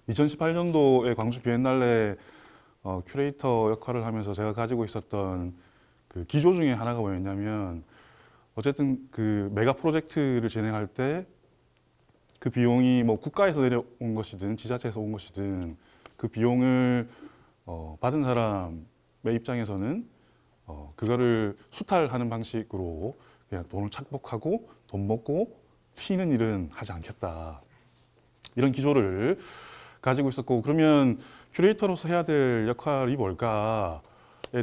2018년도에 광주 비엔날레 큐레이터 역할을 하면서 제가 가지고 있었던 그 기조 중에 하나가 뭐였냐면, 어쨌든 그 메가 프로젝트를 진행할 때 그 비용이 뭐 국가에서 내려온 것이든 지자체에서 온 것이든 그 비용을 받은 사람의 입장에서는 그거를 수탈하는 방식으로 그냥 돈을 착복하고 돈 먹고 튀는 일은 하지 않겠다, 이런 기조를 가지고 있었고, 그러면 큐레이터로서 해야 될 역할이 뭘까에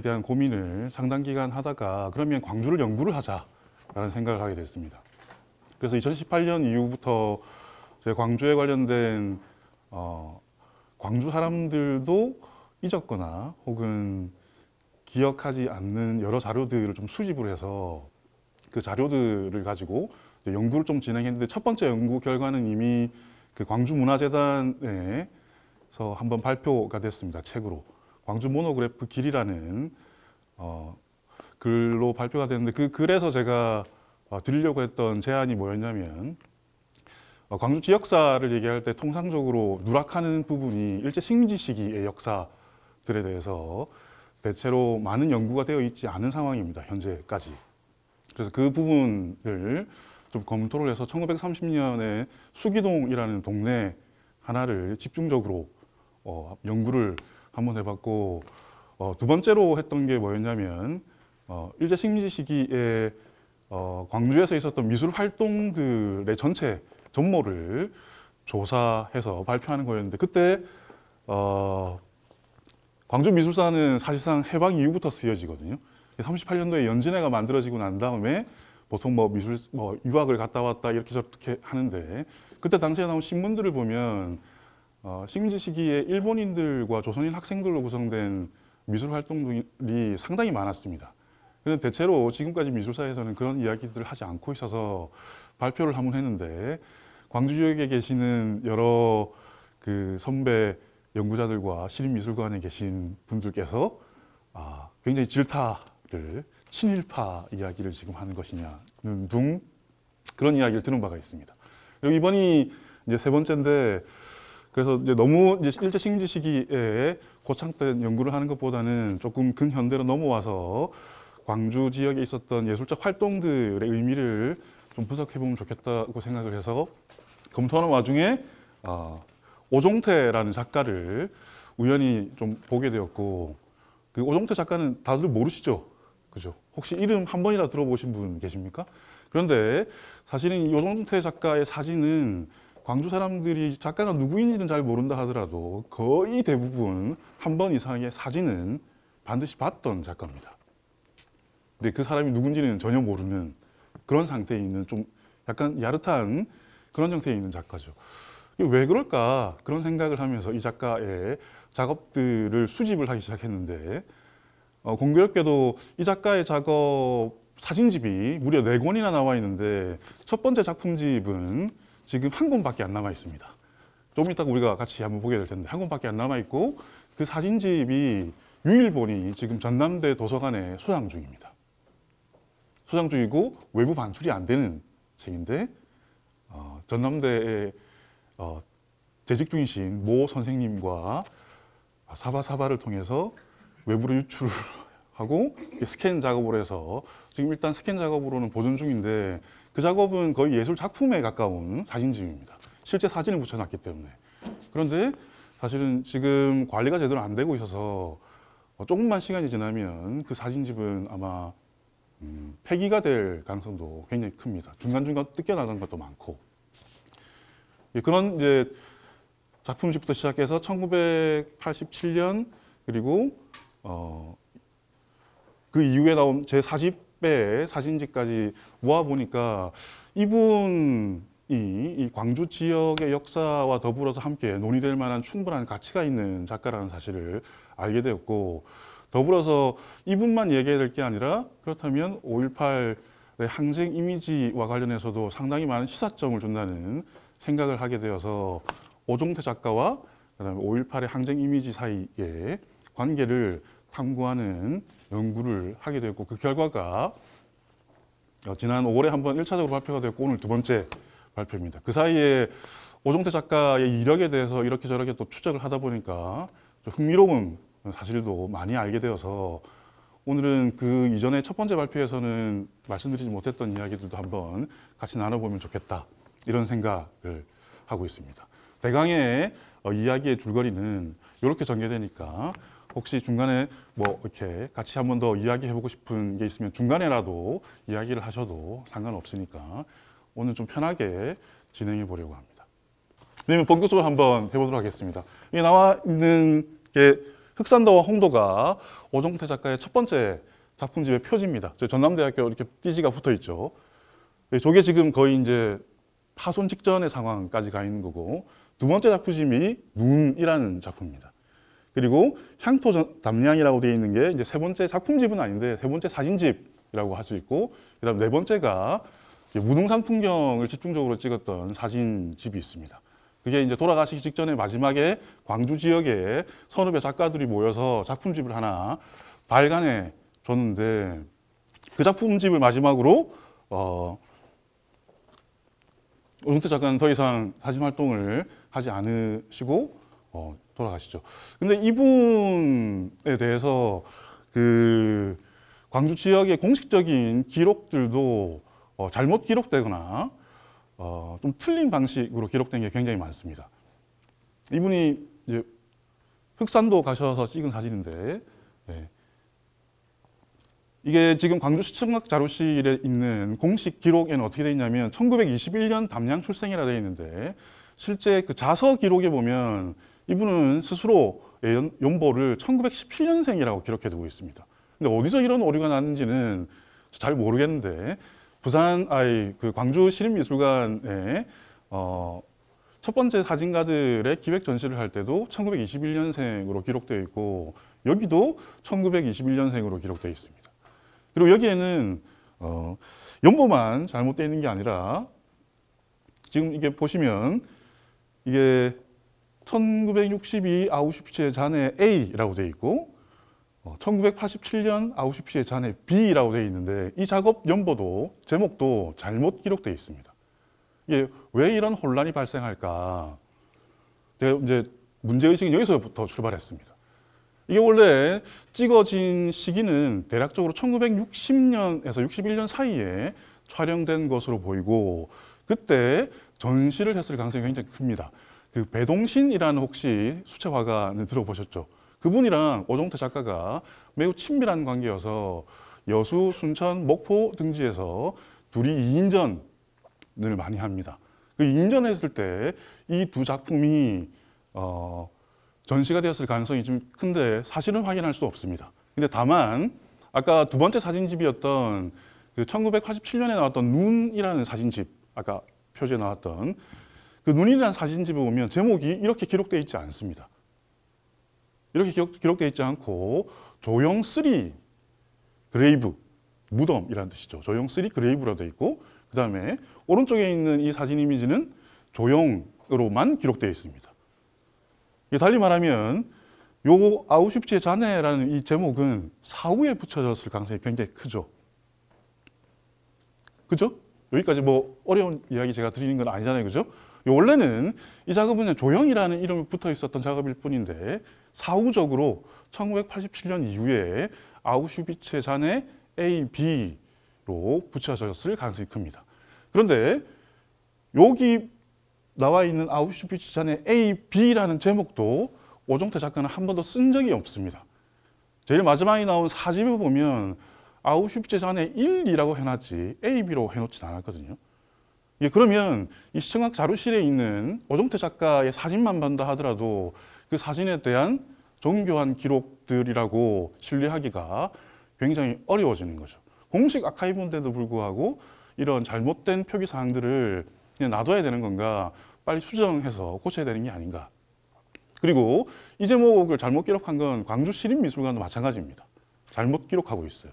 대한 고민을 상당 기간 하다가, 그러면 광주를 연구를 하자라는 생각을 하게 됐습니다. 그래서 2018년 이후부터 제 광주에 관련된 광주 사람들도 잊었거나 혹은 기억하지 않는 여러 자료들을 좀 수집을 해서 그 자료들을 가지고 연구를 좀 진행했는데, 첫 번째 연구 결과는 이미 그 광주문화재단에서 한번 발표가 됐습니다. 책으로. 광주 모노그래프 길이라는 글로 발표가 됐는데, 그 글에서 제가 드리려고 했던 제안이 뭐였냐면, 광주 지역사를 얘기할 때 통상적으로 누락하는 부분이 일제 식민지 시기의 역사들에 대해서 대체로 많은 연구가 되어 있지 않은 상황입니다, 현재까지. 그래서 그 부분을 좀 검토를 해서 1930년에 수기동이라는 동네 하나를 집중적으로 연구를 한번 해봤고, 두 번째로 했던 게 뭐였냐면, 일제 식민지 시기에 광주에서 있었던 미술 활동들의 전체 전모를 조사해서 발표하는 거였는데, 그때 광주 미술사는 사실상 해방 이후부터 쓰여지거든요. 38년도에 연진회가 만들어지고 난 다음에 보통 뭐 유학을 갔다 왔다 이렇게 저렇게 하는데, 그때 당시에 나온 신문들을 보면 식민지 시기에 일본인들과 조선인 학생들로 구성된 미술 활동들이 상당히 많았습니다. 근데 대체로 지금까지 미술사에서는 그런 이야기들을 하지 않고 있어서 발표를 한번 했는데, 광주 지역에 계시는 여러 그 선배 연구자들과 시립미술관에 계신 분들께서 굉장히 질타를, 친일파 이야기를 지금 하는 것이냐는 등 그런 이야기를 들은 바가 있습니다. 그리고 이번이 이제 세 번째인데, 그래서 이제 너무 이제 일제 식민지 시기에 고창된 연구를 하는 것보다는 조금 근현대로 넘어와서 광주 지역에 있었던 예술적 활동들의 의미를 좀 분석해 보면 좋겠다고 생각을 해서 검토하는 와중에 오종태라는 작가를 우연히 좀 보게 되었고, 그 오종태 작가는 다들 모르시죠? 그죠? 혹시 이름 한 번이라 들어보신 분 계십니까? 그런데 사실은 이 오종태 작가의 사진은 광주 사람들이 작가가 누구인지는 잘 모른다 하더라도 거의 대부분 한 번 이상의 사진은 반드시 봤던 작가입니다. 근데 그 사람이 누군지는 전혀 모르는 그런 상태에 있는 좀 약간 야릇한 그런 형태에 있는 작가죠. 왜 그럴까 그런 생각을 하면서 이 작가의 작업들을 수집을 하기 시작했는데, 공교롭게도 이 작가의 작업 사진집이 무려 4권이나 나와 있는데, 첫 번째 작품집은 지금 한 권밖에 안 남아 있습니다. 좀 이따가 우리가 같이 한번 보게 될 텐데, 한 권밖에 안 남아 있고, 그 사진집이 유일본이 지금 전남대 도서관에 소장 중입니다. 소장 중이고 외부 반출이 안 되는 책인데, 전남대의 재직 중이신 모 선생님과 사바사바를 통해서 외부로 유출을 하고 스캔 작업을 해서 지금 일단 스캔 작업으로는 보존 중인데, 그 작업은 거의 예술 작품에 가까운 사진집입니다. 실제 사진을 붙여놨기 때문에. 그런데 사실은 지금 관리가 제대로 안 되고 있어서 조금만 시간이 지나면 그 사진집은 아마 폐기가 될 가능성도 굉장히 큽니다. 중간중간 뜯겨나간 것도 많고. 그런 이제 작품집부터 시작해서 1987년 그리고 그 이후에 나온 제 4집의 사진집까지 모아보니까 이분이 이 광주 지역의 역사와 더불어서 함께 논의될 만한 충분한 가치가 있는 작가라는 사실을 알게 되었고, 더불어서 이분만 얘기해야 될 게 아니라, 그렇다면 5.18의 항쟁 이미지와 관련해서도 상당히 많은 시사점을 준다는 생각을 하게 되어서 오종태 작가와 그다음에 5.18의 항쟁 이미지 사이의 관계를 탐구하는 연구를 하게 되었고, 그 결과가 지난 5월에 한번 1차적으로 발표가 되었고 오늘 두 번째 발표입니다. 그 사이에 오종태 작가의 이력에 대해서 이렇게 저렇게 또 추적을 하다 보니까 좀 흥미로운 사실도 많이 알게 되어서 오늘은 그 이전에 첫 번째 발표에서는 말씀드리지 못했던 이야기들도 한번 같이 나눠보면 좋겠다, 이런 생각을 하고 있습니다. 대강의 이야기의 줄거리는 이렇게 전개되니까 혹시 중간에 뭐 이렇게 같이 한 번 더 이야기해보고 싶은 게 있으면 중간에라도 이야기를 하셔도 상관없으니까 오늘 좀 편하게 진행해 보려고 합니다. 그러면 본격적으로 한번 해보도록 하겠습니다. 여기 나와 있는 게 흑산도와 홍도가 오종태 작가의 첫 번째 작품집의 표지입니다. 저 전남대학교 이렇게 띠지가 붙어 있죠. 저게 지금 거의 이제 파손 직전의 상황까지 가 있는 거고, 두 번째 작품집이 눈이라는 작품입니다. 그리고 향토 담량이라고 되어 있는 게 이제 세 번째 작품집은 아닌데 세 번째 사진집이라고 할 수 있고, 그다음 네 번째가 무등산 풍경을 집중적으로 찍었던 사진집이 있습니다. 그게 이제 돌아가시기 직전에 마지막에 광주 지역에 서너 개 작가들이 모여서 작품집을 하나 발간해 줬는데, 그 작품집을 마지막으로 오종태 작가는 더 이상 사진 활동을 하지 않으시고 돌아가시죠. 근데 이분에 대해서 그 광주 지역의 공식적인 기록들도 잘못 기록되거나 좀 틀린 방식으로 기록된 게 굉장히 많습니다. 이분이 이제 흑산도 가셔서 찍은 사진인데, 네. 이게 지금 광주시청각 자료실에 있는 공식 기록에는 어떻게 되어 있냐면 1921년 담양 출생이라 되어 있는데, 실제 그 자서 기록에 보면 이분은 스스로 연보를 1917년생이라고 기록해 두고 있습니다. 근데 어디서 이런 오류가 났는지는 잘 모르겠는데, 그 광주 시립미술관에 첫 번째 사진가들의 기획 전시를 할 때도 1921년생으로 기록되어 있고, 여기도 1921년생으로 기록되어 있습니다. 그리고 여기에는 연보만 잘못되어 있는 게 아니라, 지금 이게 보시면 이게 1962 아우슈비츠의 잔해 A라고 되어 있고 1987년 아우슈비츠의 잔해 B라고 되어 있는데, 이 작업 연보도 제목도 잘못 기록되어 있습니다. 이게 왜 이런 혼란이 발생할까? 제가 이제 문제의식은 여기서부터 출발했습니다. 이게 원래 찍어진 시기는 대략적으로 1960년에서 61년 사이에 촬영된 것으로 보이고, 그때 전시를 했을 가능성이 굉장히 큽니다. 그 배동신이라는 혹시 수채화가는 들어보셨죠? 그분이랑 오종태 작가가 매우 친밀한 관계여서 여수, 순천, 목포 등지에서 둘이 2인전을 많이 합니다. 그 2인전을 했을 때 이 두 작품이 전시가 되었을 가능성이 좀 큰데 사실은 확인할 수 없습니다. 근데 다만 아까 두 번째 사진집이었던 그 1987년에 나왔던 눈이라는 사진집, 아까 표지에 나왔던 그 눈이라는 사진집에 보면 제목이 이렇게 기록되어 있지 않습니다. 이렇게 기록되어 있지 않고 조형 3 그레이브, 무덤이라는 뜻이죠. 조형 3 그레이브라고 되어 있고, 그 다음에 오른쪽에 있는 이 사진 이미지는 조형으로만 기록되어 있습니다. 달리 말하면 요 아우슈비츠의 잔해라는 이 제목은 사후에 붙여졌을 가능성이 굉장히 크죠. 그죠? 여기까지 뭐 어려운 이야기 제가 드리는 건 아니잖아요. 그죠? 원래는 이 작업은 조형이라는 이름이 붙어 있었던 작업일 뿐인데, 사후적으로 1987년 이후에 아우슈비츠의 잔해 A, B로 붙여졌을 가능성이 큽니다. 그런데 여기 나와 있는 아우슈비츠 잔해 A, B라는 제목도 오종태 작가는 한 번도 쓴 적이 없습니다. 제일 마지막에 나온 사집에 보면 아우슈비츠 잔해 1, 2라고 해놨지 A, B로 해놓진 않았거든요. 그러면 이 시청각 자료실에 있는 오종태 작가의 사진만 본다 하더라도 그 사진에 대한 정교한 기록들이라고 신뢰하기가 굉장히 어려워지는 거죠. 공식 아카이브인데도 불구하고 이런 잘못된 표기 사항들을 그냥 놔둬야 되는 건가, 빨리 수정해서 고쳐야 되는 게 아닌가. 그리고 이 제목을 잘못 기록한 건 광주 시립미술관도 마찬가지입니다. 잘못 기록하고 있어요.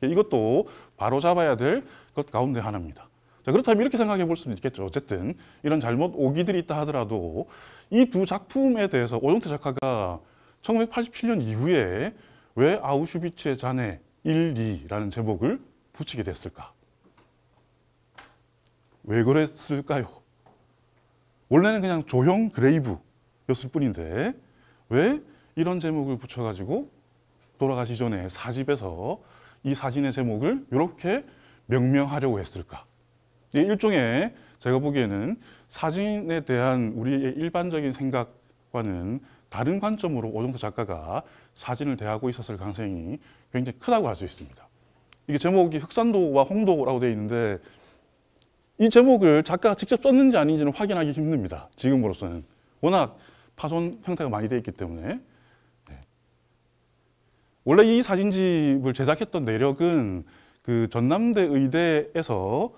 이것도 바로 잡아야 될 것 가운데 하나입니다. 자, 그렇다면 이렇게 생각해 볼 수는 있겠죠. 어쨌든 이런 잘못 오기들이 있다 하더라도 이 두 작품에 대해서 오종태 작가가 1987년 이후에 왜 아우슈비츠의 잔해 1, 2라는 제목을 붙이게 됐을까? 왜 그랬을까요? 원래는 그냥 조형 그레이브였을 뿐인데 왜 이런 제목을 붙여가지고 돌아가시 전에 사집에서 이 사진의 제목을 이렇게 명명하려고 했을까? 일종의 제가 보기에는 사진에 대한 우리의 일반적인 생각과는 다른 관점으로 오정태 작가가 사진을 대하고 있었을 가능성이 굉장히 크다고 할 수 있습니다. 이게 제목이 흑산도와 홍도라고 되어 있는데 이 제목을 작가가 직접 썼는지 아닌지는 확인하기 힘듭니다. 지금으로서는. 워낙 파손 형태가 많이 되어 있기 때문에. 원래 이 사진집을 제작했던 내력은 그 전남대 의대에서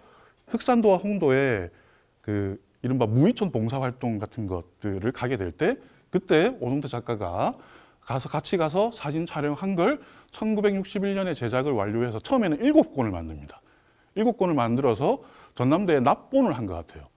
흑산도와 홍도에 그 이른바 무의촌 봉사활동 같은 것들을 가게 될 때 그때 오정태 작가가 같이 가서 사진 촬영한 걸 1961년에 제작을 완료해서 처음에는 7권을 만듭니다. 7권을 만들어서 전남대에 납본을 한 것 같아요.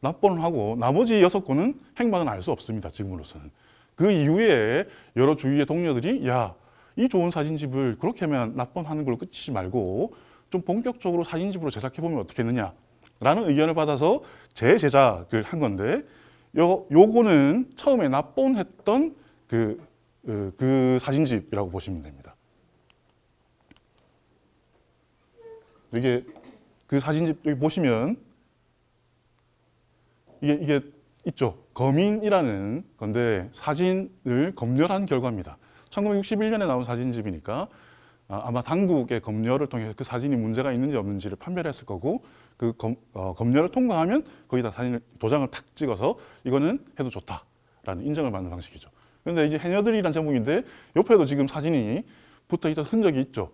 납본을 하고 나머지 6권은 행방은 알 수 없습니다. 지금으로서는. 그 이후에 여러 주위의 동료들이 야, 이 좋은 사진집을 그렇게 하면 납본하는 걸로 끝이지 말고 좀 본격적으로 사진집으로 제작해보면 어떻겠느냐라는 의견을 받아서 재제작을 한 건데 요거는 처음에 납본했던 그 사진집이라고 보시면 됩니다. 이게 그 사진집 여기 보시면 이게 있죠. 검인이라는 건데 사진을 검열한 결과입니다. 1961년에 나온 사진집이니까 아마 당국의 검열을 통해서 그 사진이 문제가 있는지 없는지를 판별했을 거고 그 검열을 통과하면 거기다 사진을 도장을 탁 찍어서 이거는 해도 좋다라는 인정을 받는 방식이죠. 그런데 이제 해녀들이란 제목인데 옆에도 지금 사진이 붙어 있던 흔적이 있죠.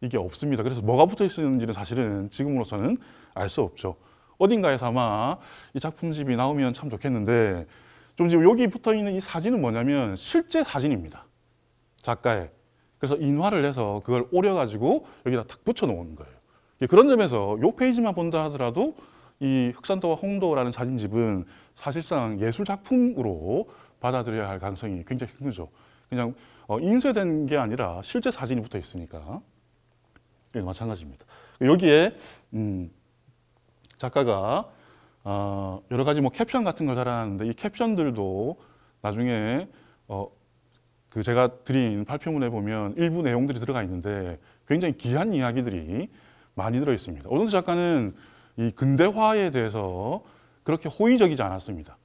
이게 없습니다. 그래서 뭐가 붙어 있었는지는 사실은 지금으로서는 알 수 없죠. 어딘가에서 아마 이 작품집이 나오면 참 좋겠는데 좀 지금 여기 붙어 있는 이 사진은 뭐냐면 실제 사진입니다. 작가의. 그래서 인화를 해서 그걸 오려가지고 여기다 탁 붙여 놓은 거예요. 그런 점에서 이 페이지만 본다 하더라도 이 흑산도와 홍도라는 사진집은 사실상 예술 작품으로 받아들여야 할 가능성이 굉장히 큰 거죠. 그냥 인쇄된 게 아니라 실제 사진이 붙어 있으니까. 마찬가지입니다. 여기에 작가가 여러 가지 뭐 캡션 같은 걸 달았는데 이 캡션들도 나중에 그 제가 드린 발표문에 보면 일부 내용들이 들어가 있는데 굉장히 귀한 이야기들이 많이 들어 있습니다. 오정태 작가는 이 근대화에 대해서 그렇게 호의적이지 않았습니다.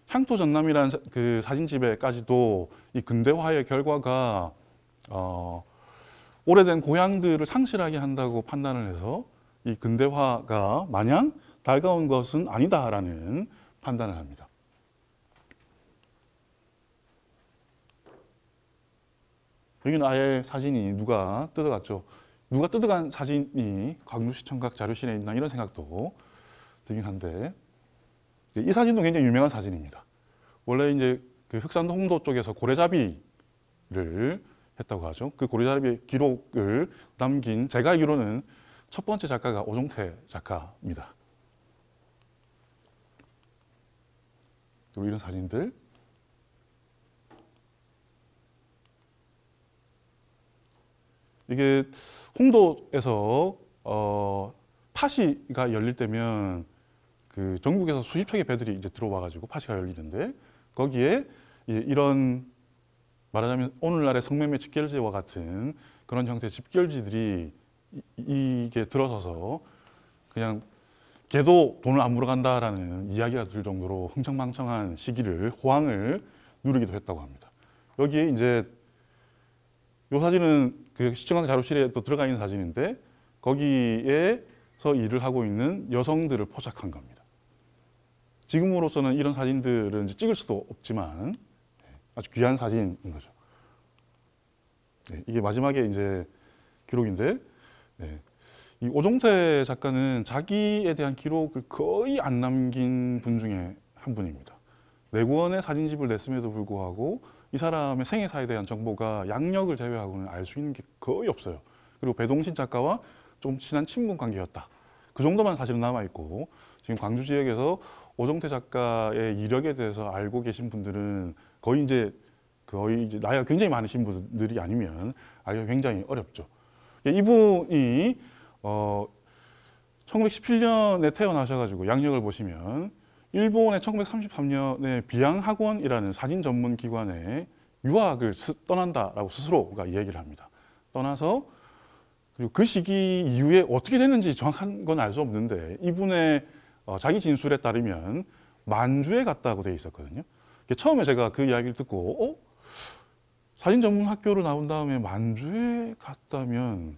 향토전남이라는 그 사진집에까지도 이 근대화의 결과가 오래된 고향들을 상실하게 한다고 판단을 해서 이 근대화가 마냥 달가운 것은 아니다라는 판단을 합니다. 여기는 아예 사진이 누가 뜯어갔죠. 누가 뜯어간 사진이 광주시청각 자료실에 있나 이런 생각도 들긴 한데 이 사진도 굉장히 유명한 사진입니다. 원래 이제 그 흑산도 홍도 쪽에서 고래잡이를 했다고 하죠. 그 고래잡이 기록을 남긴 제가 알기로는 첫 번째 작가가 오정태 작가입니다. 그리고 이런 사진들. 이게 홍도에서 파시가 열릴 때면 그 전국에서 수십 척의 배들이 이제 들어와가지고 파시가 열리는데 거기에 이런 말하자면 오늘날의 성매매 집결지와 같은 그런 형태의 집결지들이 이게 들어서서 그냥 걔도 돈을 안 물어간다라는 이야기가 들 정도로 흥청망청한 시기를 호황을 누리기도 했다고 합니다. 여기에 이제 이 사진은 그 시청각 자료실에 또 들어가 있는 사진인데 거기에서 일을 하고 있는 여성들을 포착한 겁니다. 지금으로서는 이런 사진들은 이제 찍을 수도 없지만 아주 귀한 사진인 거죠. 네, 이게 마지막에 이제 기록인데 네, 이 오정태 작가는 자기에 대한 기록을 거의 안 남긴 분 중에 한 분입니다. 4권의 사진집을 냈음에도 불구하고 이 사람의 생애사에 대한 정보가 양력을 제외하고는 알 수 있는 게 거의 없어요. 그리고 배동신 작가와 좀 친한 친분 관계였다. 그 정도만 사실은 남아있고 지금 광주 지역에서 오정태 작가의 이력에 대해서 알고 계신 분들은 거의 이제 나이가 굉장히 많으신 분들이 아니면 알기가 굉장히 어렵죠. 이분이 1917년에 태어나셔가지고 양력을 보시면 일본의 1933년에 비양학원이라는 사진 전문 기관에 유학을 떠난다라고 스스로가 이야기를 합니다. 떠나서 그리고 그 시기 이후에 어떻게 됐는지 정확한 건 알 수 없는데 이분의 자기 진술에 따르면 만주에 갔다고 돼 있었거든요. 처음에 제가 그 이야기를 듣고 사진 전문 학교를 나온 다음에 만주에 갔다면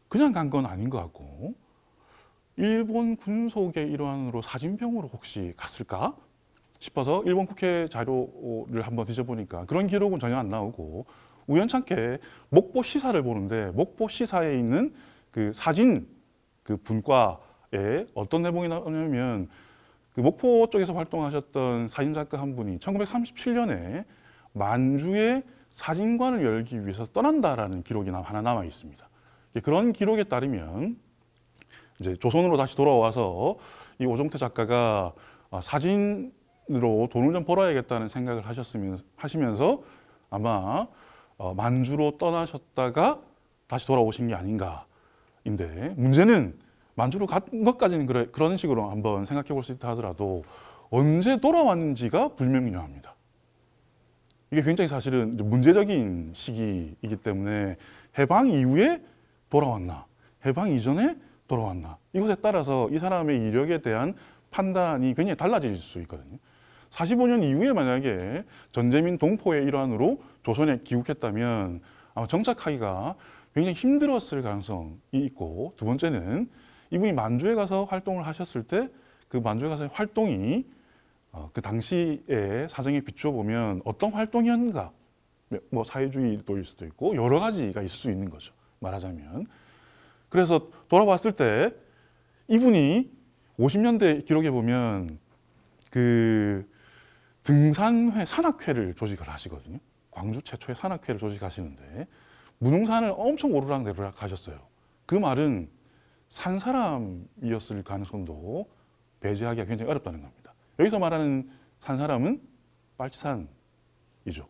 그냥 간 건 아닌 것 같고 일본 군속의 일환으로 사진병으로 혹시 갔을까 싶어서 일본 국회 자료를 한번 뒤져보니까 그런 기록은 전혀 안 나오고 우연찮게 목포 시사를 보는데 목포 시사에 있는 그 사진 그 분과에 어떤 내용이 나오냐면 그 목포 쪽에서 활동하셨던 사진작가 한 분이 1937년에 만주에 사진관을 열기 위해서 떠난다라는 기록이 하나 남아 있습니다. 그런 기록에 따르면 이제 조선으로 다시 돌아와서 이 오종태 작가가 사진으로 돈을 좀 벌어야겠다는 생각을 하시면서 아마 만주로 떠나셨다가 다시 돌아오신 게 아닌가인데 문제는 만주로 간 것까지는 그런 식으로 한번 생각해 볼 수 있다 하더라도 언제 돌아왔는지가 불명료합니다. 이게 굉장히 사실은 문제적인 시기이기 때문에 해방 이후에 돌아왔나 해방 이전에 돌아왔나 이것에 따라서 이 사람의 이력에 대한 판단이 굉장히 달라질 수 있거든요. 45년 이후에 만약에 전제민 동포의 일환으로 조선에 귀국했다면 아마 정착하기가 굉장히 힘들었을 가능성이 있고 두 번째는 이분이 만주에 가서 활동을 하셨을 때 그 만주에 가서의 활동이 그 당시의 사정에 비추어 보면 어떤 활동이었는가 뭐 사회주의도일 수도 있고 여러 가지가 있을 수 있는 거죠. 말하자면 그래서 돌아왔을 때 이분이 50년대 기록에 보면 그 등산회, 산악회를 조직을 하시거든요. 광주 최초의 산악회를 조직하시는데 무능산을 엄청 오르락내리락 하셨어요. 그 말은 산 사람이었을 가능성도 배제하기가 굉장히 어렵다는 겁니다. 여기서 말하는 산 사람은 빨치산이죠.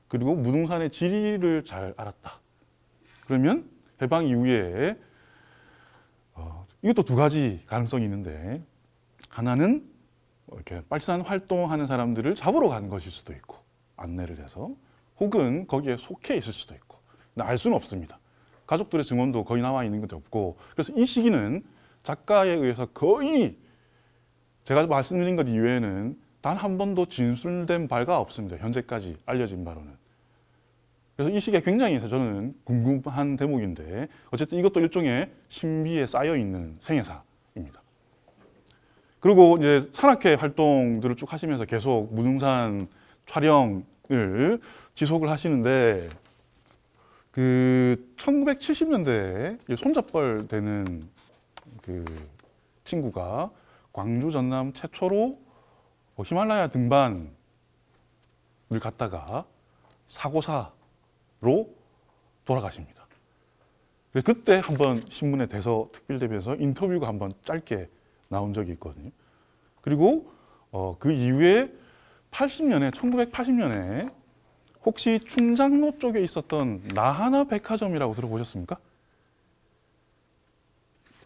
그리고 무등산의 지리를 잘 알았다. 그러면 해방 이후에 이것도 두 가지 가능성이 있는데 하나는 이렇게 빨치산 활동하는 사람들을 잡으러 간 것일 수도 있고 안내를 해서 혹은 거기에 속해 있을 수도 있고 알 수는 없습니다. 가족들의 증언도 거의 나와 있는 것도 없고 그래서 이 시기는 작가에 의해서 거의 제가 말씀드린 것 이외에는 단 한 번도 진술된 바가 없습니다. 현재까지 알려진 바로는. 그래서 이 시기에 굉장히 저는 궁금한 대목인데 어쨌든 이것도 일종의 신비에 쌓여 있는 생애사입니다. 그리고 이제 산악회 활동들을 쭉 하시면서 계속 무등산 촬영을 지속을 하시는데 그 1970년대에 손잡벌 되는 그 친구가 광주 전남 최초로 히말라야 등반을 갔다가 사고사로 돌아가십니다. 그때 한번 신문에 대서 특별대비해서 인터뷰가 한번 짧게 나온 적이 있거든요. 그리고 그 이후에 1980년에 혹시 충장로 쪽에 있었던 나하나 백화점이라고 들어보셨습니까?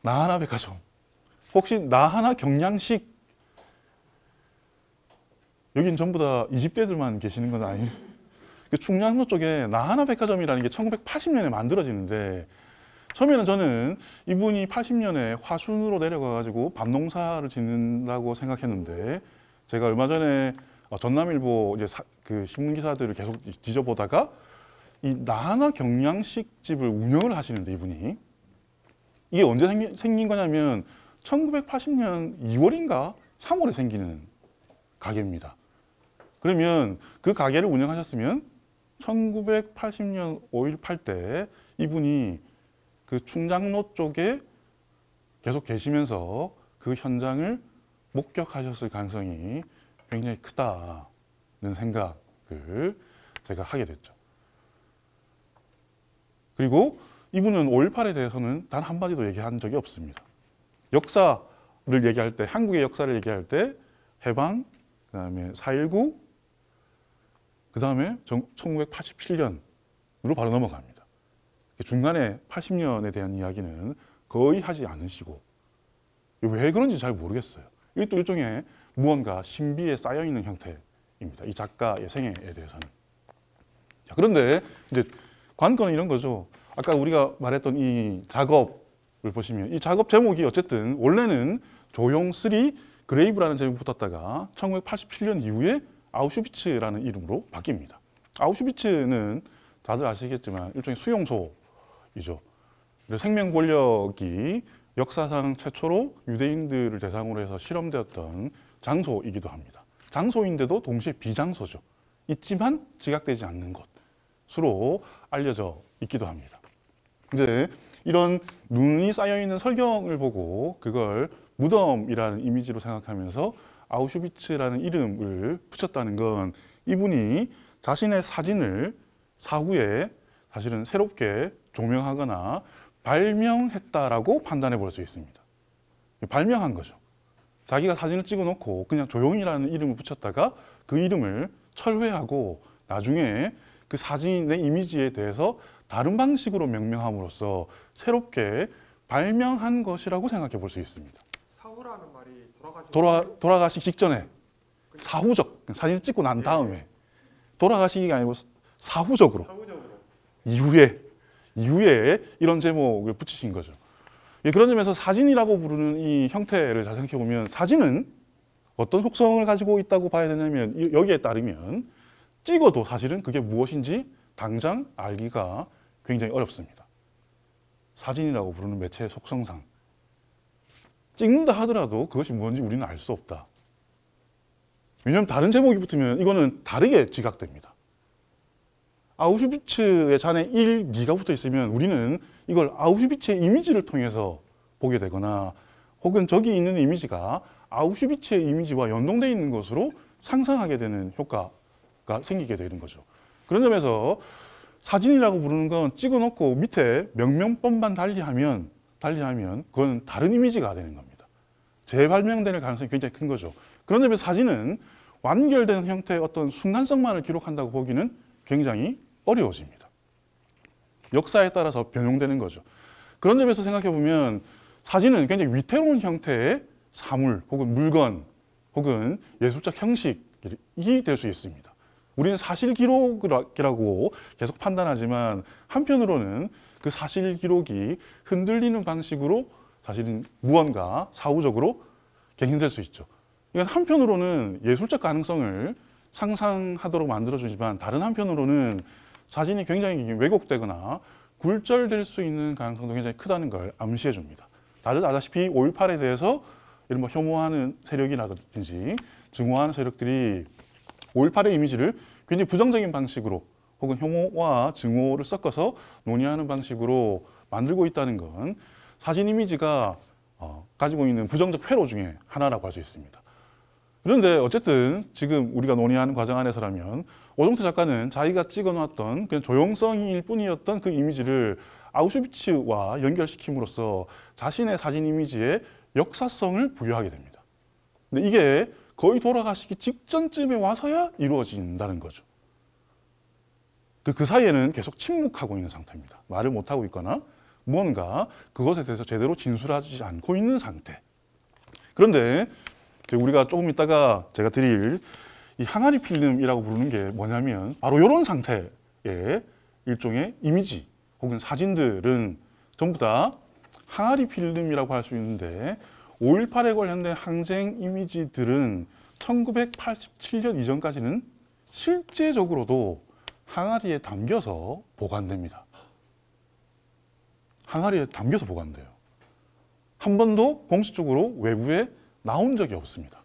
나하나 백화점. 혹시 나하나 경양식 여긴 전부 다 20대들만 계시는 건 아니에요. 그 충장로 쪽에 나하나 백화점이라는 게 1980년에 만들어지는데 처음에는 저는 이분이 80년에 화순으로 내려가가지고 밭농사를 짓는다고 생각했는데 제가 얼마 전에 전남일보 이제 그 신문 기사들을 계속 뒤져보다가 이 나하나 경양식 집을 운영을 하시는데 이분이 이게 언제 생긴 거냐면 1980년 2월인가 3월에 생기는 가게입니다. 그러면 그 가게를 운영하셨으면 1980년 5.18 때 이분이 그 충장로 쪽에 계속 계시면서 그 현장을 목격하셨을 가능성이 굉장히 크다는 생각을 제가 하게 됐죠. 그리고 이분은 5.18에 대해서는 단 한마디도 얘기한 적이 없습니다. 역사를 얘기할 때, 한국의 역사를 얘기할 때 해방, 그 다음에 4.19, 그 다음에 1987년으로 바로 넘어갑니다. 중간에 80년에 대한 이야기는 거의 하지 않으시고 왜 그런지 잘 모르겠어요. 이게 또 일종의 무언가 신비에 쌓여있는 형태입니다. 이 작가의 생애에 대해서는. 자, 그런데 이제 관건은 이런 거죠. 아까 우리가 말했던 이 작업을 보시면 이 작업 제목이 어쨌든 원래는 조용 3 그레이브라는 제목이 붙었다가 1987년 이후에 아우슈비츠라는 이름으로 바뀝니다. 아우슈비츠는 다들 아시겠지만 일종의 수용소이죠. 생명 권력이 역사상 최초로 유대인들을 대상으로 해서 실험되었던 장소이기도 합니다. 장소인데도 동시에 비장소죠. 있지만 지각되지 않는 곳으로 알려져 있기도 합니다. 이제 이런 눈이 쌓여있는 설경을 보고 그걸 무덤이라는 이미지로 생각하면서 아우슈비츠라는 이름을 붙였다는 건 이분이 자신의 사진을 사후에 사실은 새롭게 조명하거나 발명했다라고 판단해 볼 수 있습니다. 발명한 거죠. 자기가 사진을 찍어 놓고 그냥 조용이라는 이름을 붙였다가 그 이름을 철회하고 나중에 그 사진의 이미지에 대해서 다른 방식으로 명명함으로써 새롭게 발명한 것이라고 생각해 볼 수 있습니다. 사후라는 말이 돌아가시기 직전에 사후적, 사진을 찍고 난 다음에 돌아가시기가 아니고 사후적으로 이후에 이런 제목을 붙이신 거죠. 예, 그런 점에서 사진이라고 부르는 이 형태를 잘 생각해 보면 사진은 어떤 속성을 가지고 있다고 봐야 되냐면 여기에 따르면 찍어도 사실은 그게 무엇인지 당장 알기가 굉장히 어렵습니다. 사진이라고 부르는 매체의 속성상 찍는다 하더라도 그것이 무엇인지 우리는 알 수 없다. 왜냐하면 다른 제목이 붙으면 이거는 다르게 지각됩니다. 아우슈비츠의 잔에 1, 2가 붙어 있으면 우리는 이걸 아우슈비츠의 이미지를 통해서 보게 되거나 혹은 저기 있는 이미지가 아우슈비츠의 이미지와 연동되어 있는 것으로 상상하게 되는 효과가 생기게 되는 거죠. 그런 점에서 사진이라고 부르는 건 찍어놓고 밑에 명명법만 달리하면 그건 다른 이미지가 되는 겁니다. 재발명될 가능성이 굉장히 큰 거죠. 그런 점에서 사진은 완결된 형태의 어떤 순간성만을 기록한다고 보기는 굉장히 어려워집니다. 역사에 따라서 변형되는 거죠. 그런 점에서 생각해 보면 사진은 굉장히 위태로운 형태의 사물 혹은 물건 혹은 예술적 형식이 될 수 있습니다. 우리는 사실 기록이라고 계속 판단하지만 한편으로는 그 사실 기록이 흔들리는 방식으로 사실은 무언가 사후적으로 갱신될 수 있죠. 이건 한편으로는 예술적 가능성을 상상하도록 만들어주지만 다른 한편으로는 사진이 굉장히 왜곡되거나 굴절될 수 있는 가능성도 굉장히 크다는 걸 암시해 줍니다. 다들 아다시피 5.18에 대해서 이런 혐오하는 세력이라든지 증오하는 세력들이 5.18의 이미지를 굉장히 부정적인 방식으로 혹은 혐오와 증오를 섞어서 논의하는 방식으로 만들고 있다는 건 사진 이미지가 가지고 있는 부정적 회로 중에 하나라고 할 수 있습니다. 그런데 어쨌든 지금 우리가 논의하는 과정 안에서라면 오정태 작가는 자기가 찍어놨던 그냥 조용성일 뿐이었던 그 이미지를 아우슈비츠와 연결시킴으로써 자신의 사진 이미지에 역사성을 부여하게 됩니다. 근데 이게 거의 돌아가시기 직전쯤에 와서야 이루어진다는 거죠. 그 사이에는 계속 침묵하고 있는 상태입니다. 말을 못하고 있거나 무언가 그것에 대해서 제대로 진술하지 않고 있는 상태. 그런데 우리가 조금 있다가 제가 드릴 이 항아리 필름이라고 부르는 게 뭐냐면 바로 이런 상태의 일종의 이미지 혹은 사진들은 전부 다 항아리 필름이라고 할 수 있는데 5.18에 관련된 항쟁 이미지들은 1987년 이전까지는 실제적으로도 항아리에 담겨서 보관됩니다. 항아리에 담겨서 보관돼요. 한 번도 공식적으로 외부에 나온 적이 없습니다.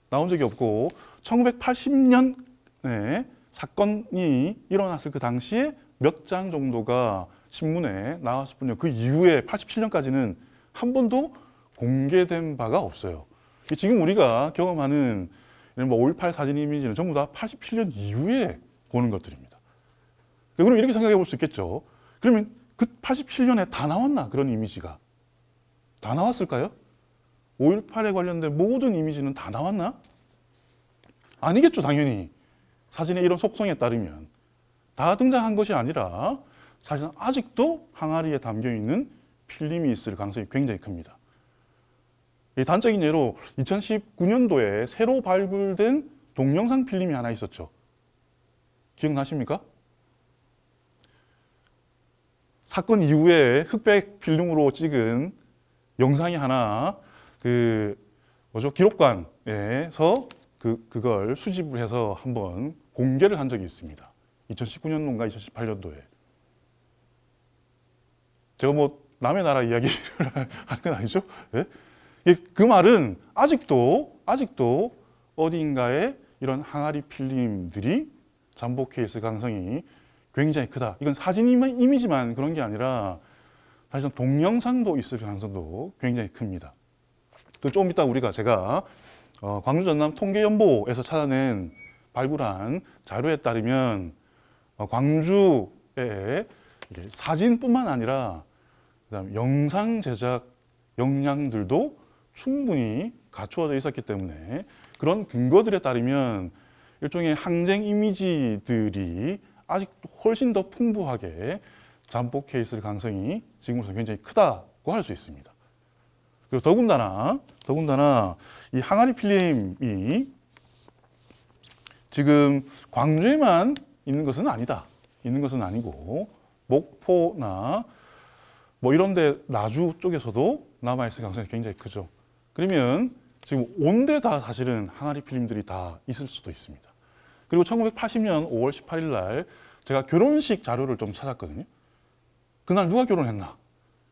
나온 적이 없고 1980년에 사건이 일어났을 그 당시에 몇 장 정도가 신문에 나왔을 뿐이요. 그 이후에 87년까지는 한 번도 공개된 바가 없어요. 지금 우리가 경험하는 5.18 사진 이미지는 전부 다 87년 이후에 보는 것들입니다. 그럼 이렇게 생각해 볼 수 있겠죠. 그러면 그 87년에 다 나왔나? 그런 이미지가. 다 나왔을까요? 5.18에 관련된 모든 이미지는 다 나왔나? 아니겠죠, 당연히. 사진의 이런 속성에 따르면. 다 등장한 것이 아니라 사실은 아직도 항아리에 담겨있는 필름이 있을 가능성이 굉장히 큽니다. 이 단적인 예로 2019년도에 새로 발굴된 동영상 필름이 하나 있었죠. 기억나십니까? 사건 이후에 흑백 필름으로 찍은 영상이 하나 기록관에서 그걸 수집을 해서 한번 공개를 한 적이 있습니다. 2019년도인가 2018년도에. 제가 뭐 남의 나라 이야기를 하는 건 아니죠? 예? 그 말은 아직도 어딘가에 이런 항아리 필름들이 잠복해 있을 가능성이 굉장히 크다. 이건 사진 이미지만 그런 게 아니라 사실은 동영상도 있을 가능성도 굉장히 큽니다. 좀 이따 제가 광주 전남 통계연보에서 찾아낸 발굴한 자료에 따르면 광주에 사진뿐만 아니라 그다음 영상 제작 역량들도 충분히 갖추어져 있었기 때문에 그런 근거들에 따르면 일종의 항쟁 이미지들이 아직 훨씬 더 풍부하게 잠복해 있을 가능성이 지금으로서 굉장히 크다고 할 수 있습니다. 그리고 더군다나 이 항아리 필름이 지금 광주에만 있는 것은 아니다. 있는 것은 아니고 목포나 뭐 이런데 나주 쪽에서도 남아있을 가능성이 굉장히 크죠. 그러면 지금 온데 다 사실은 항아리 필름들이 다 있을 수도 있습니다. 그리고 1980년 5월 18일 날 제가 결혼식 자료를 좀 찾았거든요. 그날 누가 결혼했나?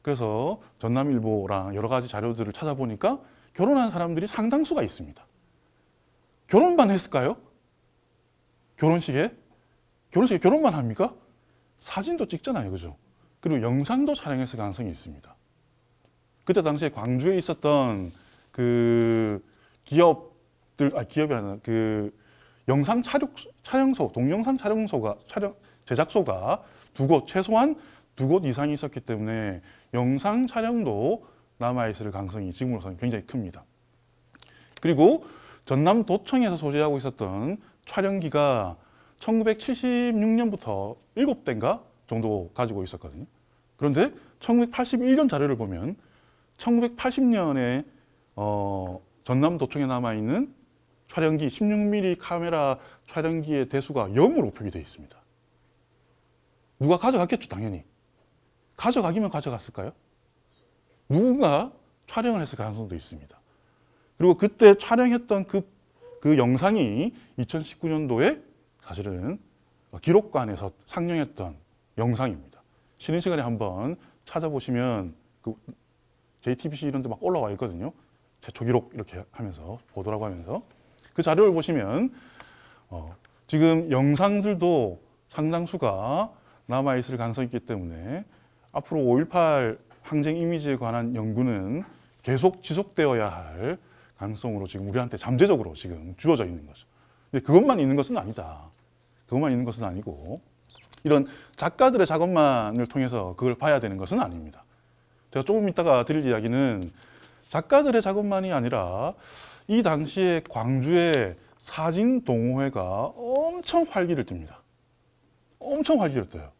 그래서 전남일보랑 여러 가지 자료들을 찾아보니까 결혼한 사람들이 상당수가 있습니다. 결혼만 했을까요? 결혼식에 결혼만 합니까? 사진도 찍잖아요, 그죠? 그리고 영상도 촬영했을 가능성이 있습니다. 그때 당시에 광주에 있었던 기업이 아니라 영상 촬영소, 동영상 제작소가 최소한 두 곳 이상이 있었기 때문에 영상 촬영도 남아있을 가능성이 지금으로서는 굉장히 큽니다. 그리고 전남도청에서 소재하고 있었던 촬영기가 1976년부터 7대인가 정도 가지고 있었거든요. 그런데 1981년 자료를 보면 1980년에 전남도청에 남아있는 촬영기 16mm 카메라 촬영기의 대수가 0으로 표기되어 있습니다. 누가 가져갔겠죠, 당연히. 가져가기면 가져갔을까요? 누군가 촬영을 했을 가능성도 있습니다. 그리고 그때 촬영했던 그 영상이 2019년도에 사실은 기록관에서 상영했던 영상입니다. 쉬는 시간에 한번 찾아보시면 JTBC 이런 데 막 올라와 있거든요. 최초 기록 이렇게 하면서 보도라고 하면서 그 자료를 보시면 지금 영상들도 상당수가 남아있을 가능성이 있기 때문에 앞으로 5.18 항쟁 이미지에 관한 연구는 계속 지속되어야 할 가능성으로 지금 우리한테 잠재적으로 지금 주어져 있는 거죠. 근데 그것만 있는 것은 아니다. 그것만 있는 것은 아니고 이런 작가들의 작업만을 통해서 그걸 봐야 되는 것은 아닙니다. 제가 조금 이따가 드릴 이야기는 작가들의 작업만이 아니라 이 당시에 광주의 사진 동호회가 엄청 활기를 띱니다. 엄청 활기를 떠요.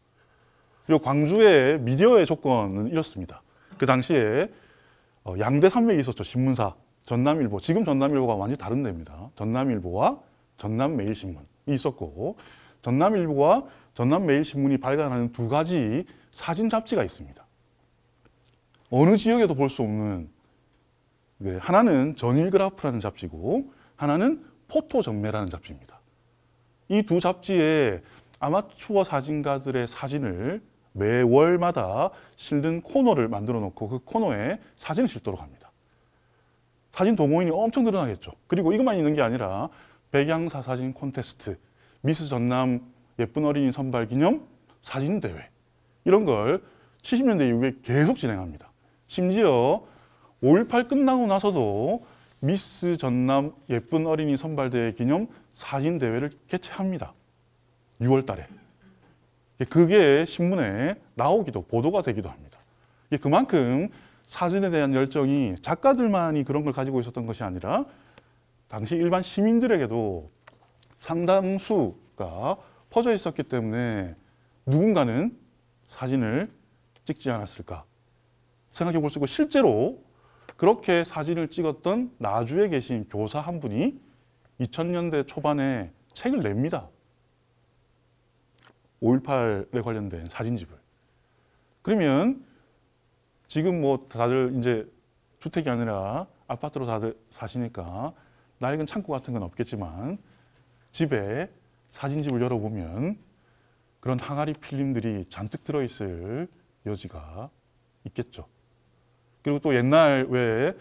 그리고 광주의 미디어의 조건은 이렇습니다. 그 당시에 양대 산맥이 있었죠. 신문사. 전남일보. 지금 전남일보가 완전히 다른 데입니다. 전남일보와 전남매일신문이 있었고 전남일보와 전남매일신문이 발간하는 두 가지 사진 잡지가 있습니다. 어느 지역에도 볼 수 없는 하나는 전일그래프라는 잡지고 하나는 포토전매라는 잡지입니다. 이 두 잡지에 아마추어 사진가들의 사진을 매월마다 실는 코너를 만들어 놓고 그 코너에 사진을 실도록 합니다. 사진 동호인이 엄청 늘어나겠죠. 그리고 이것만 있는 게 아니라 백양사 사진 콘테스트, 미스 전남 예쁜 어린이 선발 기념 사진 대회 이런 걸 70년대 이후에 계속 진행합니다. 심지어 5.18 끝나고 나서도 미스 전남 예쁜 어린이 선발대회 기념 사진 대회를 개최합니다. 6월 달에. 그게 신문에 나오기도 보도가 되기도 합니다. 그만큼 사진에 대한 열정이 작가들만이 그런 걸 가지고 있었던 것이 아니라 당시 일반 시민들에게도 상당수가 퍼져 있었기 때문에 누군가는 사진을 찍지 않았을까 생각해 볼 수 있고 실제로 그렇게 사진을 찍었던 나주에 계신 교사 한 분이 2000년대 초반에 책을 냅니다. 5.18에 관련된 사진집을. 그러면 지금 뭐 다들 이제 주택이 아니라 아파트로 다들 사시니까 낡은 창고 같은 건 없겠지만 집에 사진집을 열어보면 그런 항아리 필름들이 잔뜩 들어있을 여지가 있겠죠. 그리고 또 옛날 왜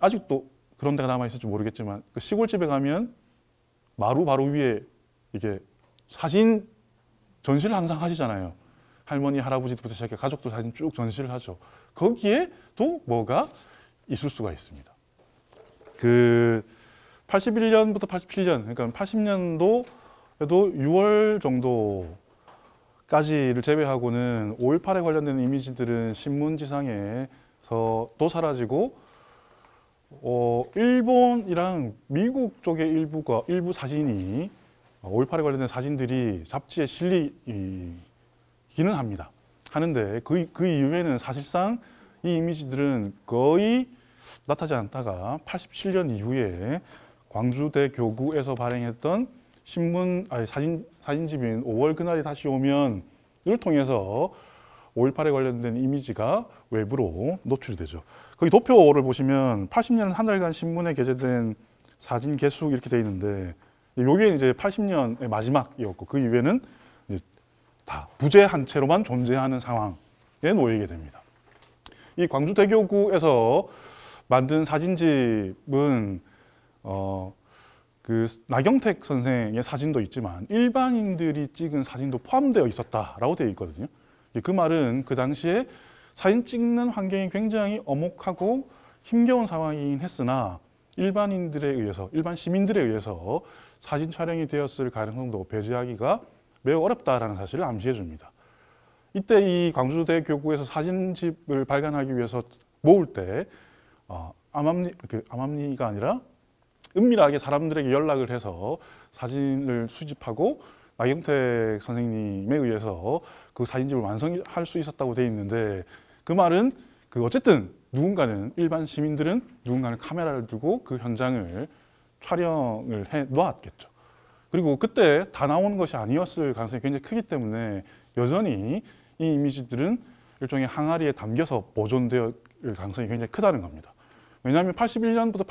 아직도 그런 데가 남아있을지 모르겠지만 그 시골집에 가면 마루 바로 위에 이게 사진 전시를 항상 하시잖아요. 할머니, 할아버지부터 시작해 가족도 사진 쭉 전시를 하죠. 거기에 또 뭐가 있을 수가 있습니다. 그 81년부터 87년, 그러니까 80년도에도 6월 정도까지를 제외하고는 5.18에 관련된 이미지들은 신문지상에서 또 사라지고 일본이랑 미국 쪽의 일부 사진이 5.18에 관련된 사진들이 잡지에 실리기는 합니다. 하는데 그 이후에는 사실상 이 이미지들은 거의 나타나지 않다가 87년 이후에 광주대 교구에서 발행했던 사진집인 5월 그날이 다시 오면 을 통해서 5.18에 관련된 이미지가 외부로 노출이 되죠. 거기 도표를 보시면 80년 한 달간 신문에 게재된 사진 개수 이렇게 되어 있는데 이게 이제 80년의 마지막이었고 그 이후에는 이제 다 부재 한 채로만 존재하는 상황에 놓이게 됩니다. 이 광주대교구에서 만든 사진집은 그 나경택 선생의 사진도 있지만 일반인들이 찍은 사진도 포함되어 있었다라고 되어 있거든요. 그 말은 그 당시에 사진 찍는 환경이 굉장히 엄혹하고 힘겨운 상황이긴 했으나 일반인들에 의해서, 일반 시민들에 의해서 사진 촬영이 되었을 가능성도 배제하기가 매우 어렵다라는 사실을 암시해 줍니다. 이때 이 광주대 교구에서 사진집을 발간하기 위해서 모을 때 암암리가 아니라 은밀하게 사람들에게 연락을 해서 사진을 수집하고 나경택 선생님에 의해서 그 사진집을 완성할 수 있었다고 되어 있는데 그 말은 어쨌든 누군가는 일반 시민들은 누군가는 카메라를 들고 그 현장을 촬영을 해 놓았겠죠. 그리고 그때 다 나오는 것이 아니었을 가능성이 굉장히 크기 때문에 여전히 이 이미지들은 일종의 항아리에 담겨서 보존될 가능성이 굉장히 크다는 겁니다. 왜냐하면 81년부터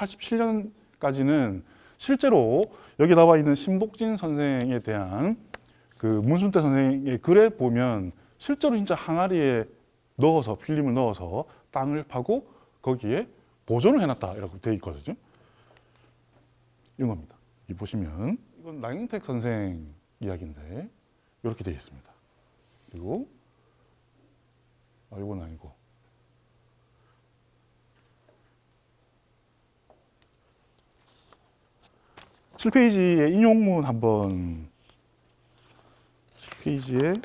87년까지는 실제로 여기 나와 있는 신복진 선생에 대한 그 문순태 선생의 글에 보면 실제로 진짜 항아리에 넣어서 필름을 넣어서 땅을 파고 거기에 보존을 해놨다라고 되어 있거든요. 이런 겁니다. 이 보시면 이건 나경택 선생 이야기인데 이렇게 되어 있습니다. 그리고 이건 아니고 7페이지의 인용문 한번 7페이지에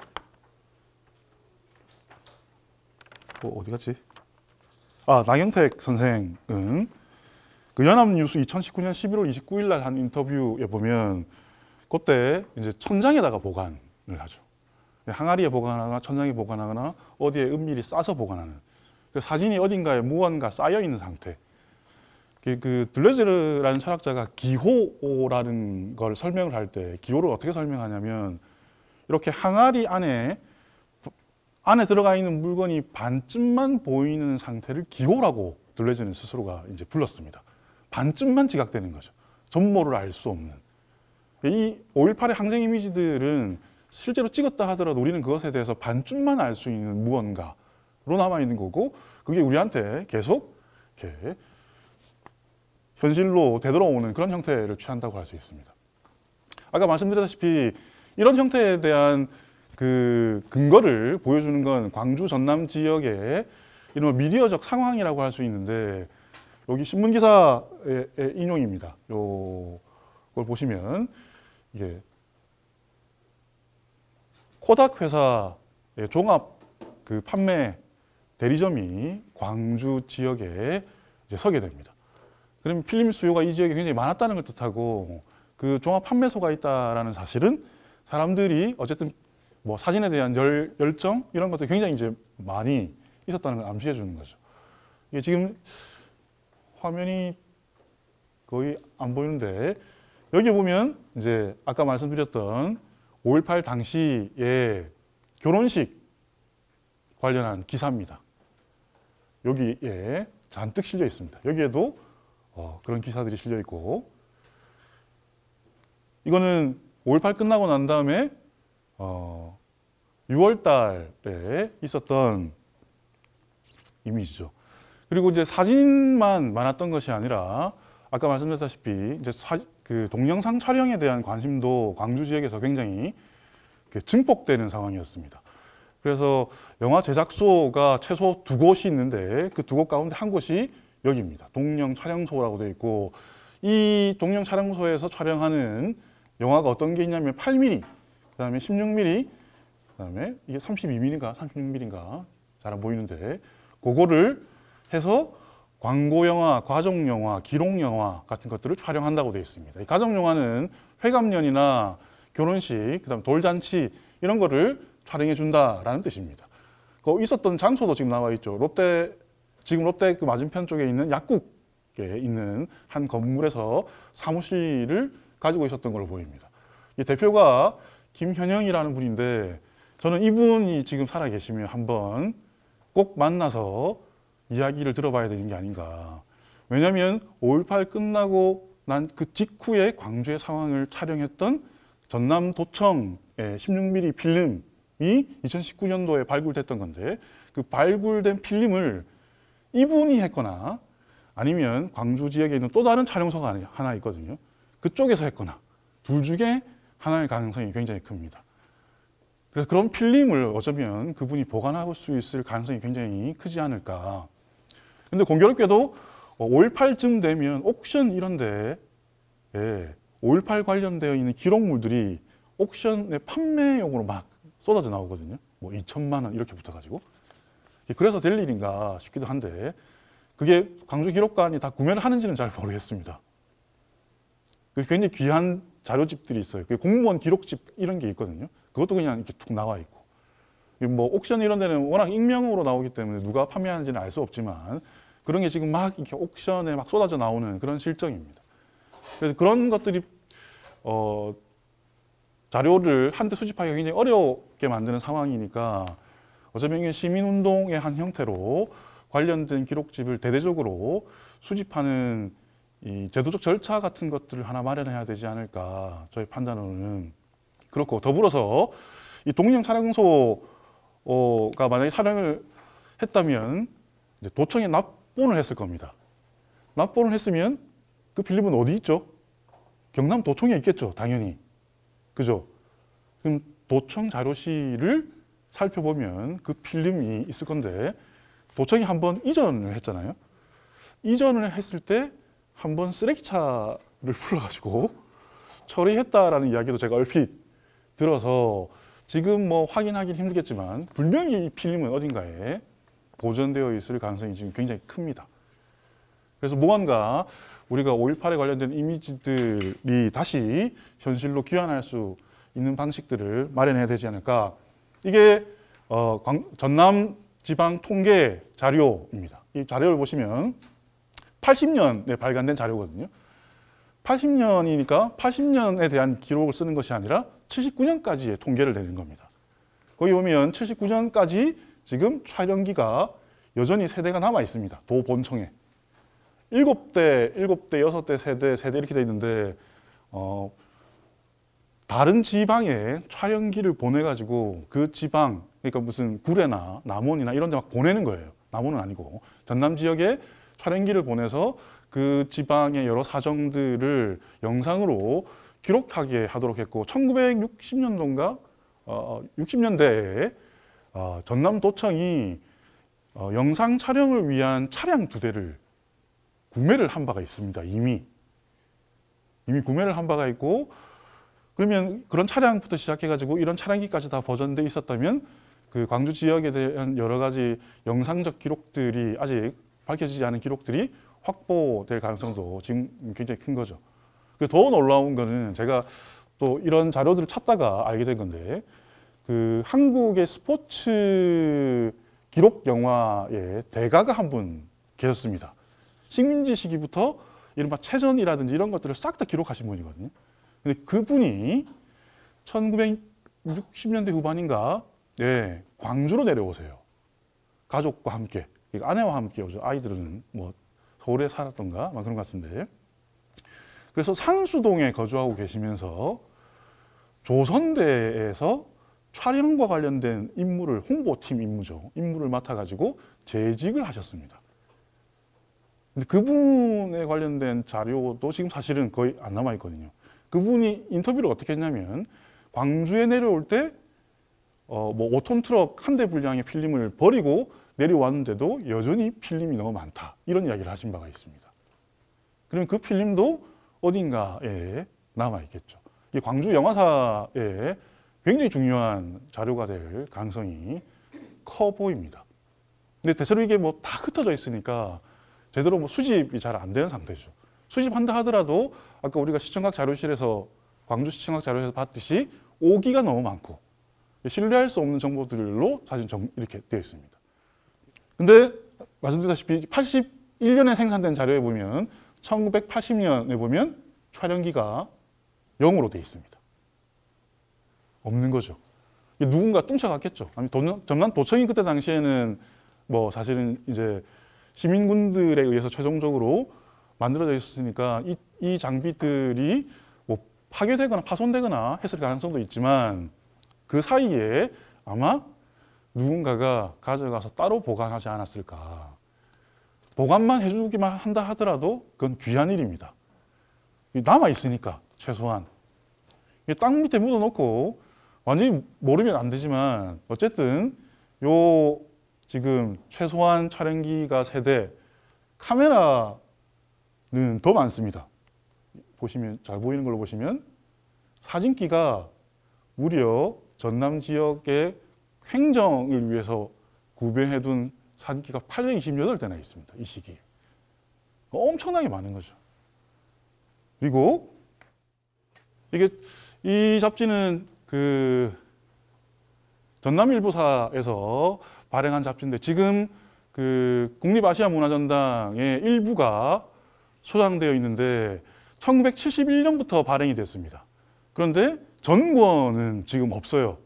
어디 갔지? 나경택 선생은 그 연합뉴스 2019년 11월 29일 날 한 인터뷰에 보면 그때 이제 천장에다가 보관을 하죠. 항아리에 보관하거나 천장에 보관하거나 어디에 은밀히 싸서 보관하는. 사진이 어딘가에 무언가 쌓여 있는 상태. 그 들레즈라는 철학자가 기호라는 걸 설명을 할 때 기호를 어떻게 설명하냐면 이렇게 항아리 안에 들어가 있는 물건이 반쯤만 보이는 상태를 기호라고 들레즈는 스스로가 이제 불렀습니다. 반쯤만 지각되는 거죠. 전모를 알 수 없는. 이 5.18의 항쟁 이미지들은 실제로 찍었다 하더라도 우리는 그것에 대해서 반쯤만 알 수 있는 무언가로 남아 있는 거고 그게 우리한테 계속 이렇게 현실로 되돌아오는 그런 형태를 취한다고 할 수 있습니다. 아까 말씀드렸다시피 이런 형태에 대한 그 근거를 보여주는 건 광주 전남 지역의 이런 미디어적 상황이라고 할 수 있는데 여기 신문 기사의 인용입니다. 이걸 보시면 이게 코닥 회사의 종합 그 판매 대리점이 광주 지역에 이제 서게 됩니다. 그러면 필름 수요가 이 지역에 굉장히 많았다는 걸 뜻하고 그 종합 판매소가 있다라는 사실은 사람들이 어쨌든 뭐 사진에 대한 열정 이런 것들이 굉장히 이제 많이 있었다는 걸 암시해 주는 거죠. 이게 지금 화면이 거의 안 보이는데 여기 보면 이제 아까 말씀드렸던 5.18 당시의 결혼식 관련한 기사입니다. 여기에 잔뜩 실려 있습니다. 여기에도 그런 기사들이 실려 있고, 이거는 5.18 끝나고 난 다음에 6월 달에 있었던 이미지죠. 그리고 이제 사진만 많았던 것이 아니라 아까 말씀드렸다시피 이제 그 동영상 촬영에 대한 관심도 광주 지역에서 굉장히 증폭되는 상황이었습니다. 그래서 영화 제작소가 최소 2곳이 있는데 그 2곳 가운데 한 곳이 여기입니다. 동영 촬영소라고 되어 있고, 이 동영 촬영소에서 촬영하는 영화가 어떤 게 있냐면 8mm, 그다음에 16mm, 그다음에 이게 32mm인가 36mm인가 잘 안 보이는데 그거를 해서 광고 영화, 과정 영화, 기록 영화 같은 것들을 촬영한다고 되어 있습니다. 이 가정 영화는 회갑년이나 결혼식, 그다음 돌잔치 이런 거를 촬영해 준다라는 뜻입니다. 그 있었던 장소도 지금 나와 있죠. 지금 롯데 그 맞은편 쪽에 있는 약국에 있는 한 건물에서 사무실을 가지고 있었던 걸로 보입니다. 이 대표가 김현영이라는 분인데 저는 이분이 지금 살아 계시면 한번 꼭 만나서 이야기를 들어봐야 되는 게 아닌가. 왜냐하면 5.18 끝나고 난 그 직후에 광주의 상황을 촬영했던 전남도청의 16mm 필름이 2019년도에 발굴됐던 건데 그 발굴된 필름을 이분이 했거나 아니면 광주 지역에 있는 또 다른 촬영소가 하나 있거든요. 그쪽에서 했거나 둘 중에 하나일 가능성이 굉장히 큽니다. 그래서 그런 필름을 어쩌면 그분이 보관할 수 있을 가능성이 굉장히 크지 않을까. 근데 공교롭게도 5.18쯤 되면 옥션 이런 데에 5.18 관련되어 있는 기록물들이 옥션의 판매용으로 막 쏟아져 나오거든요. 뭐 2천만 원 이렇게 붙어가지고. 그래서 될 일인가 싶기도 한데 그게 광주기록관이 다 구매를 하는지는 잘 모르겠습니다. 굉장히 귀한 자료집들이 있어요. 공무원 기록집 이런 게 있거든요. 그것도 그냥 이렇게 툭 나와 있고. 뭐 옥션 이런 데는 워낙 익명으로 나오기 때문에 누가 판매하는지는 알 수 없지만 그런 게 지금 막 이렇게 옥션에 막 쏟아져 나오는 그런 실정입니다. 그래서 그런 것들이 자료를 한데 수집하기가 굉장히 어렵게 만드는 상황이니까 어쩌면 이게 시민운동의 한 형태로 관련된 기록집을 대대적으로 수집하는 이 제도적 절차 같은 것들을 하나 마련해야 되지 않을까 저희 판단으로는 그렇고, 더불어서 이 동영 촬영소가 만약에 촬영을 했다면 이제 도청에 납본을 했을 겁니다. 납본을 했으면 그 필름은 어디 있죠? 경남 도청에 있겠죠, 당연히. 그죠? 그럼 도청 자료실을 살펴보면 그 필름이 있을 건데 도청이 한번 이전을 했잖아요. 이전을 했을 때 한번 쓰레기차를 불러가지고 처리했다라는 이야기도 제가 얼핏 들어서 지금 뭐 확인하기는 힘들겠지만 분명히 이 필름은 어딘가에 보존되어 있을 가능성이 지금 굉장히 큽니다. 그래서 무언가 우리가 5.18에 관련된 이미지들이 다시 현실로 귀환할 수 있는 방식들을 마련해야 되지 않을까. 이게 전남 지방 통계 자료입니다. 이 자료를 보시면 80년에 발간된 자료거든요. 80년이니까 80년에 대한 기록을 쓰는 것이 아니라 79년까지의 통계를 내는 겁니다. 거기 보면 79년까지 지금 촬영기가 여전히 세대가 남아 있습니다. 도 본청에. 7대, 6대, 세대 이렇게 돼 있는데 다른 지방에 촬영기를 보내가지고 그 지방, 그러니까 무슨 구례나 남원이나 이런 데 막 보내는 거예요. 남원은 아니고. 전남 지역에 촬영기를 보내서 그 지방의 여러 사정들을 영상으로 기록하게 하도록 했고 1960년도인가 60년대에 전남도청이 영상 촬영을 위한 차량 2대를 구매를 한 바가 있습니다. 이미 구매를 한 바가 있고, 그러면 그런 차량부터 시작해가지고 이런 차량기까지 다 보존돼 있었다면 그 광주 지역에 대한 여러 가지 영상적 기록들이 아직 밝혀지지 않은 기록들이 확보될 가능성도 지금 굉장히 큰 거죠. 더 놀라운 거는 제가 또 이런 자료들을 찾다가 알게 된 건데 그 한국의 스포츠 기록 영화의 대가가 한 분 계셨습니다. 식민지 시기부터 이른바 체전이라든지 이런 것들을 싹 다 기록하신 분이거든요. 근데 그분이 1960년대 후반인가 광주로 내려오세요. 가족과 함께, 아내와 함께 오죠. 아이들은 뭐 서울에 살았던가 막 그런 것 같은데. 그래서 상수동에 거주하고 계시면서 조선대에서 촬영과 관련된 임무를, 홍보팀 임무죠. 임무를 맡아가지고 재직을 하셨습니다. 근데 그분에 관련된 자료도 지금 사실은 거의 안 남아있거든요. 그분이 인터뷰를 어떻게 했냐면, 광주에 내려올 때, 뭐 5톤 트럭 한 대 분량의 필름을 버리고 내려왔는데도 여전히 필름이 너무 많다. 이런 이야기를 하신 바가 있습니다. 그러면 그 필름도 어딘가에 남아있겠죠. 이 광주 영화사에 굉장히 중요한 자료가 될 가능성이 커 보입니다. 근데 대체로 이게 뭐 다 흩어져 있으니까 제대로 뭐 수집이 잘 안 되는 상태죠. 수집한다 하더라도 아까 우리가 시청각 자료실에서, 광주 시청각 자료실에서 봤듯이 오기가 너무 많고 신뢰할 수 없는 정보들로 사실 이렇게 되어 있습니다. 근데 말씀드렸다시피 81년에 생산된 자료에 보면 1980년에 보면 촬영기가 0으로 되어 있습니다. 없는 거죠. 누군가 뚱쳐갔겠죠. 아니, 전남도청이 그때 당시에는 뭐 사실은 이제 시민군들에 의해서 최종적으로 만들어져 있었으니까 이 장비들이 뭐 파괴되거나 파손되거나 했을 가능성도 있지만 그 사이에 아마 누군가가 가져가서 따로 보관하지 않았을까. 보관만 해주기만 한다 하더라도 그건 귀한 일입니다. 남아있으니까 최소한. 땅 밑에 묻어놓고 완전히 모르면 안 되지만 어쨌든 요 지금 최소한 촬영기가 3대, 카메라는 더 많습니다. 보시면, 잘 보이는 걸로 보시면 사진기가 무려 전남 지역의 횡정을 위해서 구비해둔 사진기가 828대나 있습니다. 이 시기에. 엄청나게 많은 거죠. 그리고 이게 이 잡지는 그 전남일보사에서 발행한 잡지인데 지금 그 국립아시아문화전당의 일부가 소장되어 있는데 1971년부터 발행이 됐습니다. 그런데 전권은 지금 없어요.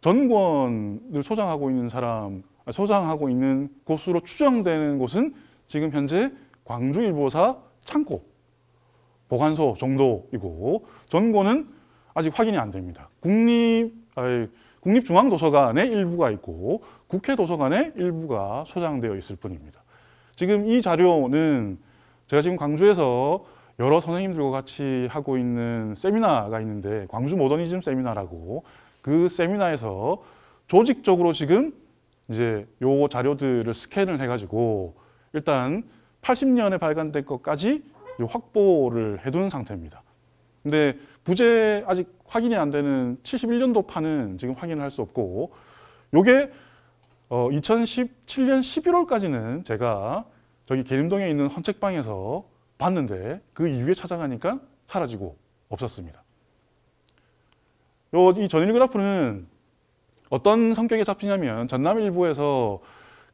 전권을 소장하고 있는 곳으로 추정되는 곳은 지금 현재 광주일보사 창고, 보관소 정도이고 전권은 아직 확인이 안 됩니다. 국립중앙도서관에 일부가 있고 국회도서관에 일부가 소장되어 있을 뿐입니다. 지금 이 자료는 제가 지금 광주에서 여러 선생님들과 같이 하고 있는 세미나가 있는데 광주 모더니즘 세미나라고 그 세미나에서 조직적으로 지금 이제 요 자료들을 스캔을 해가지고 일단 80년에 발간된 것까지 확보를 해둔 상태입니다. 근데 부재 아직 확인이 안 되는 71년도 판은 지금 확인을 할 수 없고 요게 2017년 11월까지는 제가 저기 계림동에 있는 헌책방에서 봤는데 그 이후에 찾아가니까 사라지고 없었습니다. 이 전일그래프는 어떤 성격의 잡지냐면 전남일보에서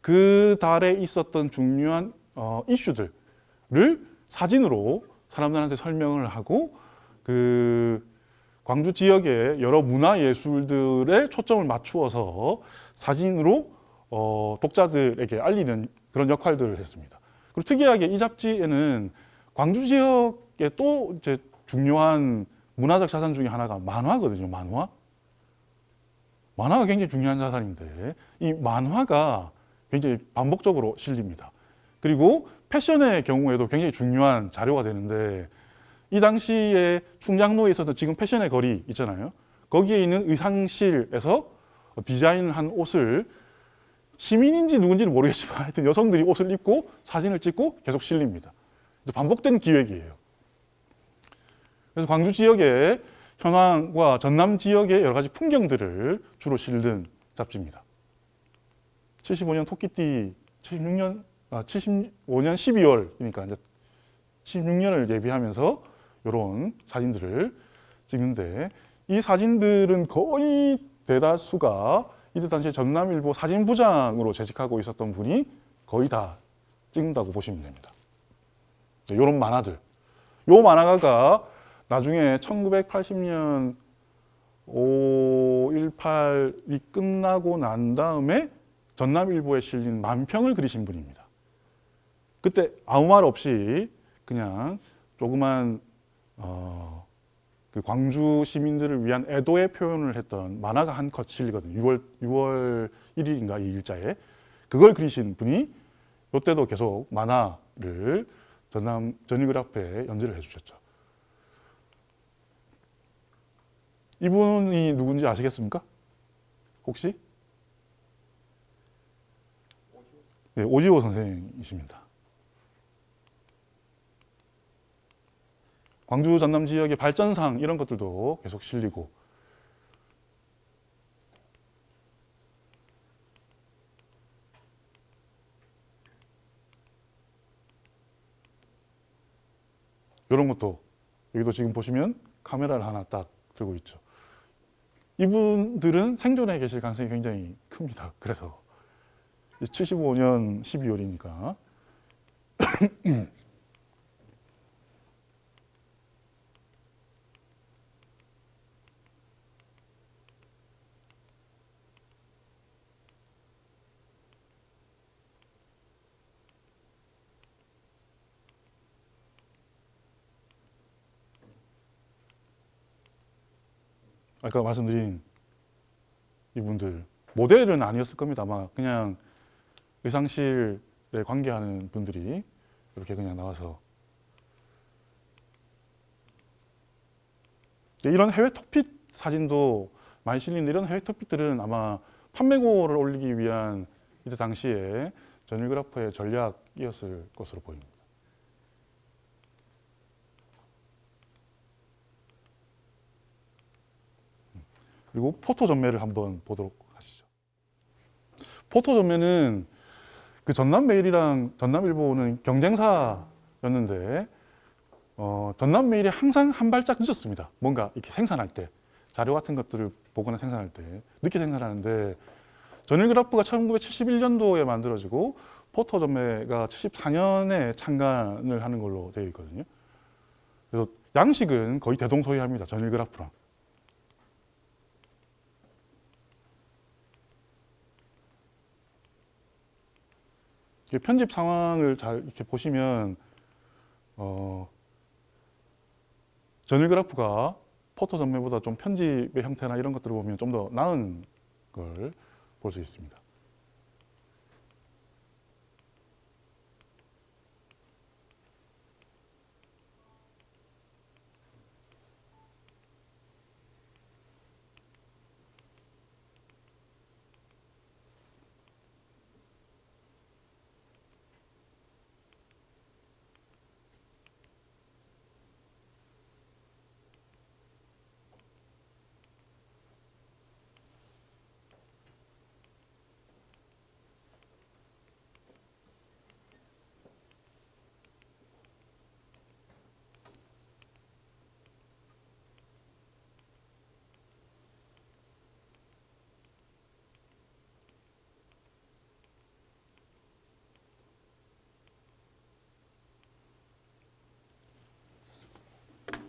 그 달에 있었던 중요한 이슈들을 사진으로 사람들한테 설명을 하고 그 광주 지역의 여러 문화예술들에 초점을 맞추어서 사진으로 독자들에게 알리는 그런 역할들을 했습니다. 그리고 특이하게 이 잡지에는 광주 지역의 또 이제 중요한 문화적 자산 중에 하나가 만화거든요. 만화가 굉장히 중요한 자산인데 이 만화가 굉장히 반복적으로 실립니다. 그리고 패션의 경우에도 굉장히 중요한 자료가 되는데 이 당시에 충장로에 있었던 지금 패션의 거리 있잖아요. 거기에 있는 의상실에서 디자인을 한 옷을 시민인지 누군지는 모르겠지만 하여튼 여성들이 옷을 입고 사진을 찍고 계속 실립니다. 반복된 기획이에요. 그래서 광주 지역의 현황과 전남 지역의 여러 가지 풍경들을 주로 실는 잡지입니다. 75년 토끼띠, 75년 12월이니까 이제 16년을 예비하면서 이런 사진들을 찍는데 이 사진들은 거의 대다수가 이때 당시에 전남일보 사진부장으로 재직하고 있었던 분이 거의 다 찍는다고 보시면 됩니다. 이런 만화들. 요 만화가가 나중에 1980년 5.18이 끝나고 난 다음에 전남일보에 실린 만평을 그리신 분입니다. 그때 아무 말 없이 그냥 조그만 그 광주 시민들을 위한 애도의 표현을 했던 만화가 한 컷 실리거든요. 6월 1일인가 이 일자에. 그걸 그리신 분이 이때도 계속 만화를 전일그래프에 연재를 해주셨죠. 이분이 누군지 아시겠습니까? 혹시? 네, 오지호 선생이십니다. 광주 전남 지역의 발전상 이런 것들도 계속 실리고 이런 것도 여기도 지금 보시면 카메라를 하나 딱 들고 있죠. 이분들은 생존해 계실 가능성이 굉장히 큽니다. 그래서 75년 12월이니까 아까 말씀드린 이분들 모델은 아니었을 겁니다. 아마 그냥 의상실에 관계하는 분들이 이렇게 그냥 나와서 이런 해외 톡핏 사진도 많이 실리는 이런 해외 톡핏들은 아마 판매고를 올리기 위한 이때 당시에 전일그래프의 전략이었을 것으로 보입니다. 그리고 포토 전매를 한번 보도록 하시죠. 포토 전매는 그 전남메일이랑 전남일보는 경쟁사였는데 전남메일이 항상 한 발짝 늦었습니다. 뭔가 이렇게 생산할 때 자료 같은 것들을 보거나 생산할 때 늦게 생산하는데 전일그래프가 1971년도에 만들어지고 포토 전매가 74년에 창간을 하는 걸로 되어 있거든요. 그래서 양식은 거의 대동소이합니다. 전일그래프랑. 편집 상황을 잘 이렇게 보시면 전일그래프가 포토 전매보다 좀 편집의 형태나 이런 것들을 보면 좀 더 나은 걸 볼 수 있습니다.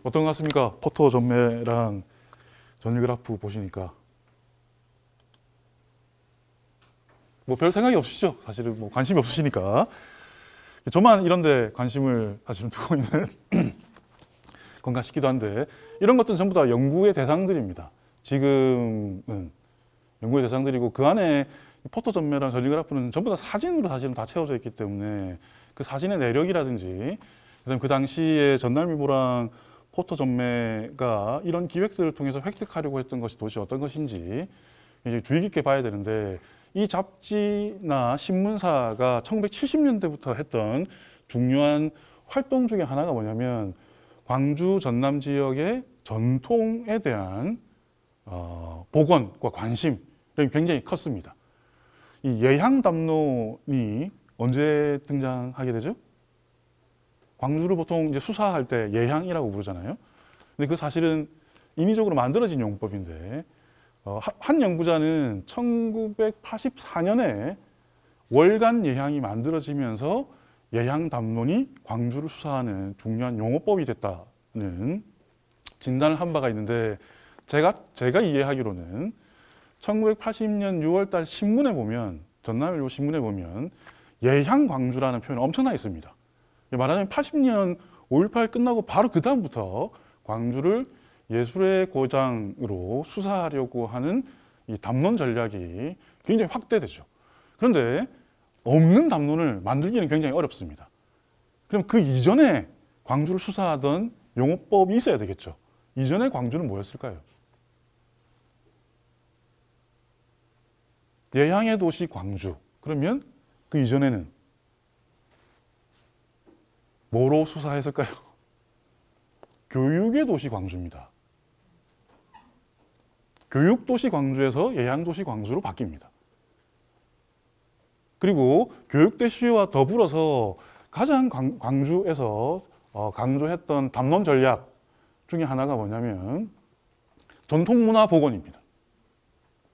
어떤 것 같습니까? 포토 전매랑 전일그래프 보시니까 뭐 별 생각이 없으시죠? 사실은 뭐 관심이 없으시니까 저만 이런데 관심을 사실은 두고 있는 건가 싶기도 한데 이런 것들은 전부 다 연구의 대상들입니다. 지금은 연구의 대상들이고 그 안에 포토 전매랑 전일그래프는 전부 다 사진으로 사실은 다 채워져 있기 때문에 그 사진의 내력이라든지 그다음에 그 당시에 전남일보랑 포토 전매가 이런 기획들을 통해서 획득하려고 했던 것이 도대체 어떤 것인지 이제 주의 깊게 봐야 되는데 이 잡지나 신문사가 1970년대부터 했던 중요한 활동 중에 하나가 뭐냐면 광주 전남 지역의 전통에 대한 복원과 관심이 굉장히 컸습니다. 이 예향담론이 언제 등장하게 되죠? 광주를 보통 이제 수사할 때 예향이라고 부르잖아요. 근데 그 사실은 인위적으로 만들어진 용법인데 한 연구자는 1984년에 월간 예향이 만들어지면서 예향 담론이 광주를 수사하는 중요한 용어법이 됐다는 진단을 한 바가 있는데 제가 이해하기로는 1980년 6월달 신문에 보면 전남일보 신문에 보면 예향 광주라는 표현이 엄청나게 있습니다. 말하자면 80년 5.18 끝나고 바로 그 다음부터 광주를 예술의 고장으로 수사하려고 하는 이 담론 전략이 굉장히 확대되죠. 그런데 없는 담론을 만들기는 굉장히 어렵습니다. 그럼 그 이전에 광주를 수사하던 용어법이 있어야 되겠죠. 이전에 광주는 뭐였을까요? 예향의 도시 광주. 그러면 그 이전에는 뭐로 수사했을까요? 교육의 도시 광주입니다. 교육도시 광주에서 예향도시 광주로 바뀝니다. 그리고 교육도시와 더불어서 가장 광주에서 강조했던 담론 전략 중에 하나가 뭐냐면 전통문화복원입니다.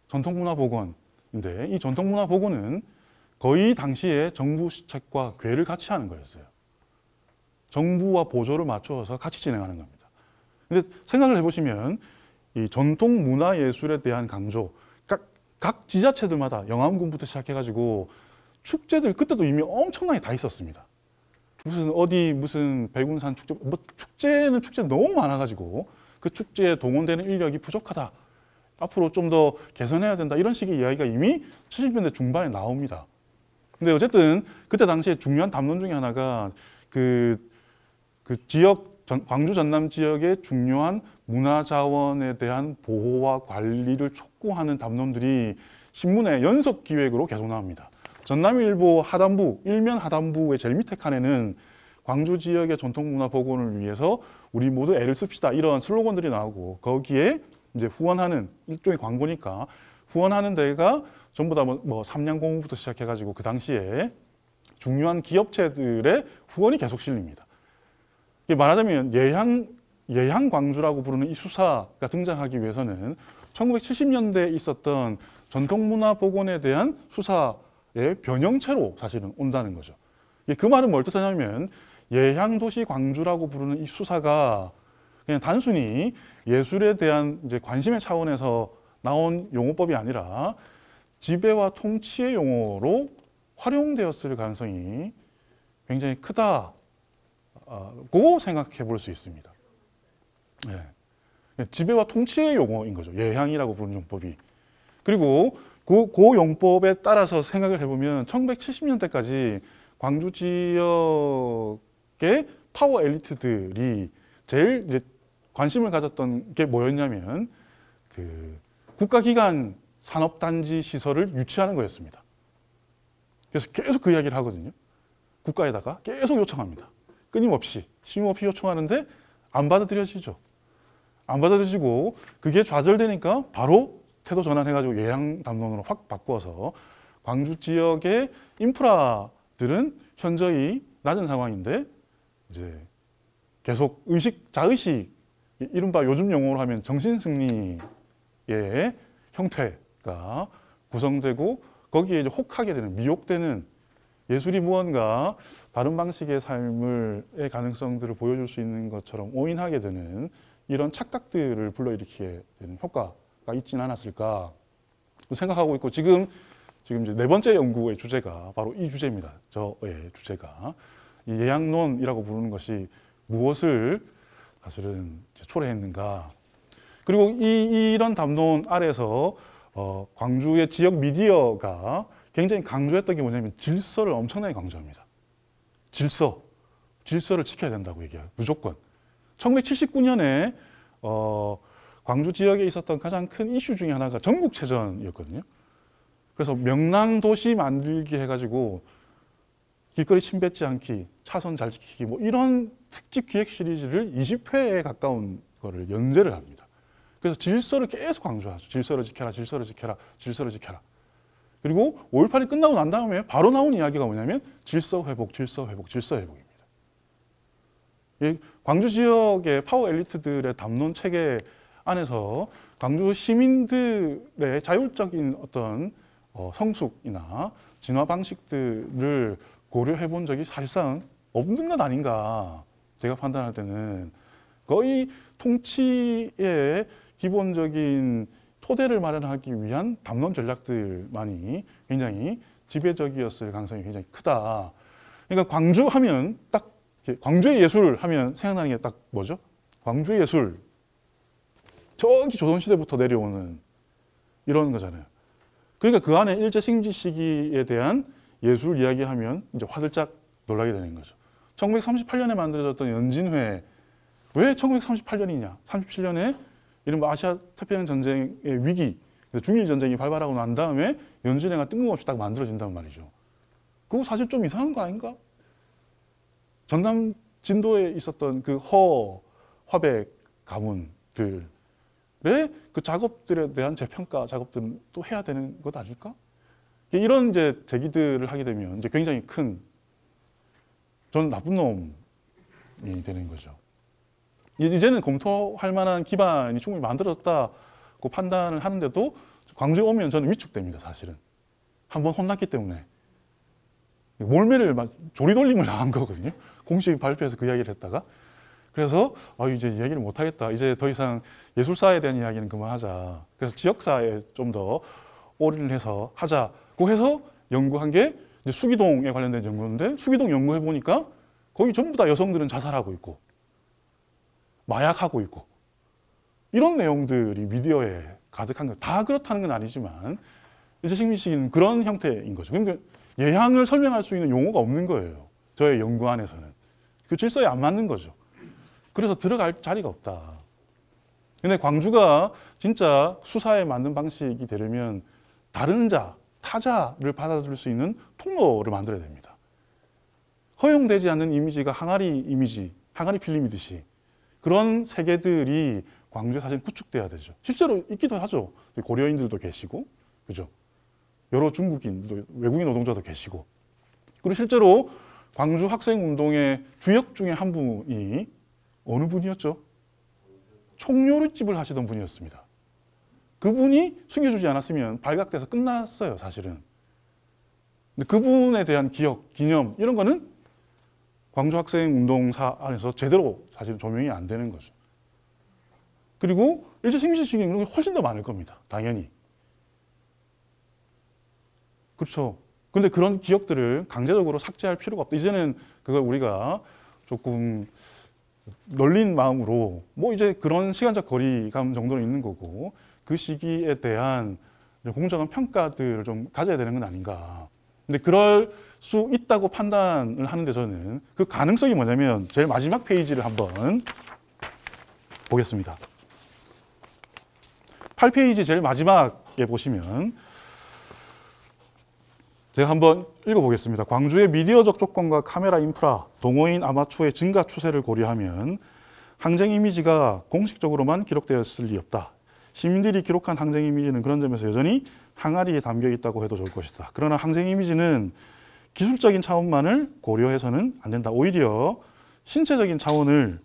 전통문화복원인데 이 전통문화복원은 거의 당시에 정부 시책과 궤를 같이 하는 거였어요. 정부와 보조를 맞춰서 같이 진행하는 겁니다. 근데 생각을 해보시면 이 전통문화예술에 대한 강조, 각 지자체들마다 영암군부터 시작해가지고 축제들 그때도 이미 엄청나게 다 있었습니다. 무슨 백운산 축제, 뭐 축제는 너무 많아가지고 그 축제에 동원되는 인력이 부족하다. 앞으로 좀 더 개선해야 된다. 이런 식의 이야기가 이미 70년대 중반에 나옵니다. 근데 어쨌든 그때 당시에 중요한 담론 중에 하나가 그 지역, 광주 전남 지역의 중요한 문화자원에 대한 보호와 관리를 촉구하는 담론들이 신문의 연속 기획으로 계속 나옵니다. 전남일보 하단부, 일면 하단부의 제일 밑에 칸에는 광주 지역의 전통문화 복원을 위해서 우리 모두 애를 씁시다. 이런 슬로건들이 나오고 거기에 이제 후원하는 일종의 광고니까 후원하는 데가 전부 다 뭐 삼양공부터 시작해가지고 그 당시에 중요한 기업체들의 후원이 계속 실립니다. 이게 말하자면 예향 광주라고 부르는 이 수사가 등장하기 위해서는 1970년대에 있었던 전통문화 복원에 대한 수사의 변형체로 사실은 온다는 거죠. 그 말은 뭘 뜻하냐면 예향도시 광주라고 부르는 이 수사가 그냥 단순히 예술에 대한 이제 관심의 차원에서 나온 용어법이 아니라 지배와 통치의 용어로 활용되었을 가능성이 굉장히 크다고 생각해 볼 수 있습니다. 네. 지배와 통치의 용어인 거죠. 예향이라고 부르는 용법이. 그리고 그 용법에 따라서 생각을 해보면 1970년대까지 광주 지역의 파워 엘리트들이 제일 이제 관심을 가졌던 게 뭐였냐면 그 국가기관 산업단지 시설을 유치하는 거였습니다. 그래서 계속 그 이야기를 하거든요. 국가에다가 계속 요청합니다. 끊임없이, 쉼없이 요청하는데 안 받아들여지죠. 안 받아들여지고 그게 좌절되니까 바로 태도 전환해가지고 예향 담론으로 확 바꿔서 광주 지역의 인프라들은 현저히 낮은 상황인데 이제 계속 자의식, 이른바 요즘 용어로 하면 정신승리의 형태가 구성되고 거기에 이제 혹하게 되는, 미혹되는 예술이 무언가 다른 방식의 삶의 가능성들을 보여줄 수 있는 것처럼 오인하게 되는 이런 착각들을 불러일으키게 되는 효과가 있지는 않았을까 생각하고 있고 지금 이제 네 번째 연구의 주제가 바로 이 주제입니다. 저의 주제가 이 예향론이라고 부르는 것이 무엇을 사실은 초래했는가. 그리고 이런 담론 아래서 광주의 지역 미디어가 굉장히 강조했던 게 뭐냐면 질서를 엄청나게 강조합니다. 질서를 지켜야 된다고 얘기해요. 무조건. 1979년에 광주 지역에 있었던 가장 큰 이슈 중에 하나가 전국체전이었거든요. 그래서 명랑도시 만들기 해가지고 길거리 침 뱉지 않기, 차선 잘 지키기 뭐 이런 특집 기획 시리즈를 20회에 가까운 거를 연재를 합니다. 그래서 질서를 계속 강조하죠. 질서를 지켜라, 질서를 지켜라, 질서를 지켜라. 그리고 5.18이 끝나고 난 다음에 바로 나온 이야기가 뭐냐면 질서 회복, 질서 회복, 질서 회복입니다. 이 광주 지역의 파워 엘리트들의 담론 체계 안에서 광주 시민들의 자율적인 어떤 성숙이나 진화 방식들을 고려해 본 적이 사실상 없는 것 아닌가 제가 판단할 때는 거의 통치의 기본적인 토대를 마련하기 위한 담론 전략들만이 굉장히 지배적이었을 가능성이 굉장히 크다. 그러니까 광주 하면 딱 광주의 예술 하면 생각나는 게 딱 뭐죠? 광주의 예술. 저기 조선시대부터 내려오는 이런 거잖아요. 그러니까 그 안에 일제식민지 시기에 대한 예술 이야기하면 이제 화들짝 놀라게 되는 거죠. 1938년에 만들어졌던 연진회, 왜 1938년이냐? 37년에 이른바 아시아 태평양 전쟁의 위기, 중일 전쟁이 발발하고 난 다음에 연진회가 뜬금없이 딱 만들어진단 말이죠. 그거 사실 좀 이상한 거 아닌가? 전남 진도에 있었던 그 화백 가문들의 그 작업들에 대한 재평가 작업들은 또 해야 되는 것 아닐까? 이런 이제 제기들을 하게 되면 이제 굉장히 큰 저는 나쁜 놈이 되는 거죠. 이제는 검토할 만한 기반이 충분히 만들어졌다고 판단을 하는데도 광주에 오면 저는 위축됩니다, 사실은. 한번 혼났기 때문에. 몰매를 조리돌림을 당한 거거든요. 공식 발표에서 그 이야기를 했다가. 그래서 이제 이야기를 못하겠다. 이제 더 이상 예술사에 대한 이야기는 그만하자. 그래서 지역사에 좀 더 올인을 해서 하자고 해서 연구한 게 이제 수기동에 관련된 연구인데 수기동 연구해 보니까 거의 전부 다 여성들은 자살하고 있고 마약하고 있고 이런 내용들이 미디어에 가득한 거. 다 그렇다는 건 아니지만 일제식민지는 그런 형태인 거죠. 그러니까 예향을 설명할 수 있는 용어가 없는 거예요. 저의 연구 안에서는. 그 질서에 안 맞는 거죠. 그래서 들어갈 자리가 없다. 근데 광주가 진짜 수사에 맞는 방식이 되려면 다른 자, 타자를 받아들일 수 있는 통로를 만들어야 됩니다. 허용되지 않는 이미지가 항아리 이미지, 항아리 필름이듯이 그런 세계들이 광주에 사실 구축돼야 되죠. 실제로 있기도 하죠. 고려인들도 계시고, 그죠? 여러 중국인도, 외국인 노동자도 계시고. 그리고 실제로 광주 학생운동의 주역 중에 한 분이 어느 분이었죠? 총요리집을 하시던 분이었습니다. 그분이 숨겨주지 않았으면 발각돼서 끝났어요, 사실은. 근데 그분에 대한 기억, 기념 이런 거는 광주 학생운동사 안에서 제대로 사실 조명이 안 되는 거죠. 그리고 일제식민지 시기에는 훨씬 더 많을 겁니다, 당연히. 그렇죠. 근데 그런 기억들을 강제적으로 삭제할 필요가 없다. 이제는 그걸 우리가 조금 널린 마음으로 뭐 이제 그런 시간적 거리감 정도는 있는 거고 그 시기에 대한 공정한 평가들을 좀 가져야 되는 건 아닌가. 근데 그럴 수 있다고 판단을 하는데 저는 그 가능성이 뭐냐면 제일 마지막 페이지를 한번 보겠습니다. 8페이지 제일 마지막에 보시면 제가 한번 읽어보겠습니다. 광주의 미디어적 조건과 카메라 인프라, 동호인 아마추어의 증가 추세를 고려하면 항쟁 이미지가 공식적으로만 기록되었을 리 없다. 시민들이 기록한 항쟁 이미지는 그런 점에서 여전히 항아리에 담겨 있다고 해도 좋을 것이다. 그러나 항쟁 이미지는 기술적인 차원만을 고려해서는 안 된다. 오히려 신체적인 차원을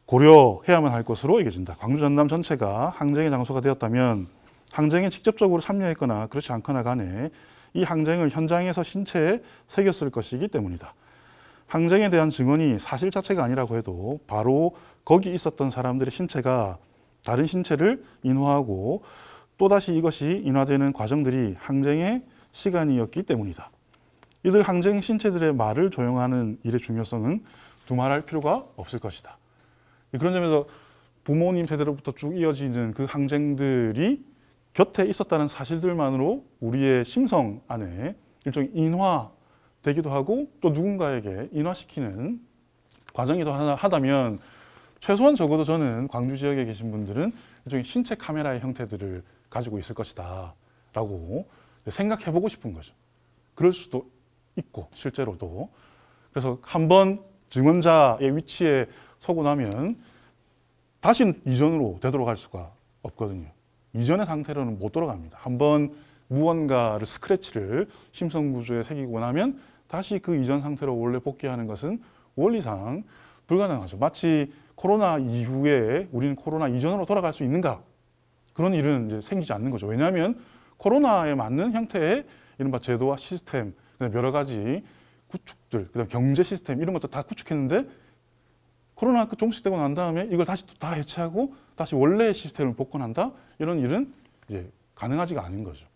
고려해야만 할 것으로 여겨진다. 광주 전남 전체가 항쟁의 장소가 되었다면 항쟁에 직접적으로 참여했거나 그렇지 않거나 간에 이 항쟁을 현장에서 신체에 새겼을 것이기 때문이다. 항쟁에 대한 증언이 사실 자체가 아니라고 해도 바로 거기 있었던 사람들의 신체가 다른 신체를 인화하고 또다시 이것이 인화되는 과정들이 항쟁의 시간이었기 때문이다. 이들 항쟁 신체들의 말을 조용하는 일의 중요성은 두말할 필요가 없을 것이다. 그런 점에서 부모님 세대로부터 쭉 이어지는 그 항쟁들이 곁에 있었다는 사실들만으로 우리의 심성 안에 일종의 인화되기도 하고 또 누군가에게 인화시키는 과정이기도 하다면 최소한 적어도 저는 광주 지역에 계신 분들은 일종의 신체 카메라의 형태들을 가지고 있을 것이다 라고 생각해보고 싶은 거죠. 그럴 수도 있고 실제로도. 그래서 한번 증언자의 위치에 서고 나면 다시는 이전으로 되돌아갈 수가 없거든요. 이전의 상태로는 못 돌아갑니다. 한번 무언가를 스크래치를 심성구조에 새기고 나면 다시 그 이전 상태로 원래 복귀하는 것은 원리상 불가능하죠. 마치 코로나 이후에 우리는 코로나 이전으로 돌아갈 수 있는가? 그런 일은 이제 생기지 않는 거죠. 왜냐하면 코로나에 맞는 형태의 이른바 제도와 시스템, 여러 가지 구축들, 그다음 경제 시스템 이런 것도 다 구축했는데 코로나가 종식되고 난 다음에 이걸 다시 또 다 해체하고 다시 원래의 시스템을 복원한다 이런 일은 이제 가능하지가 않은 거죠.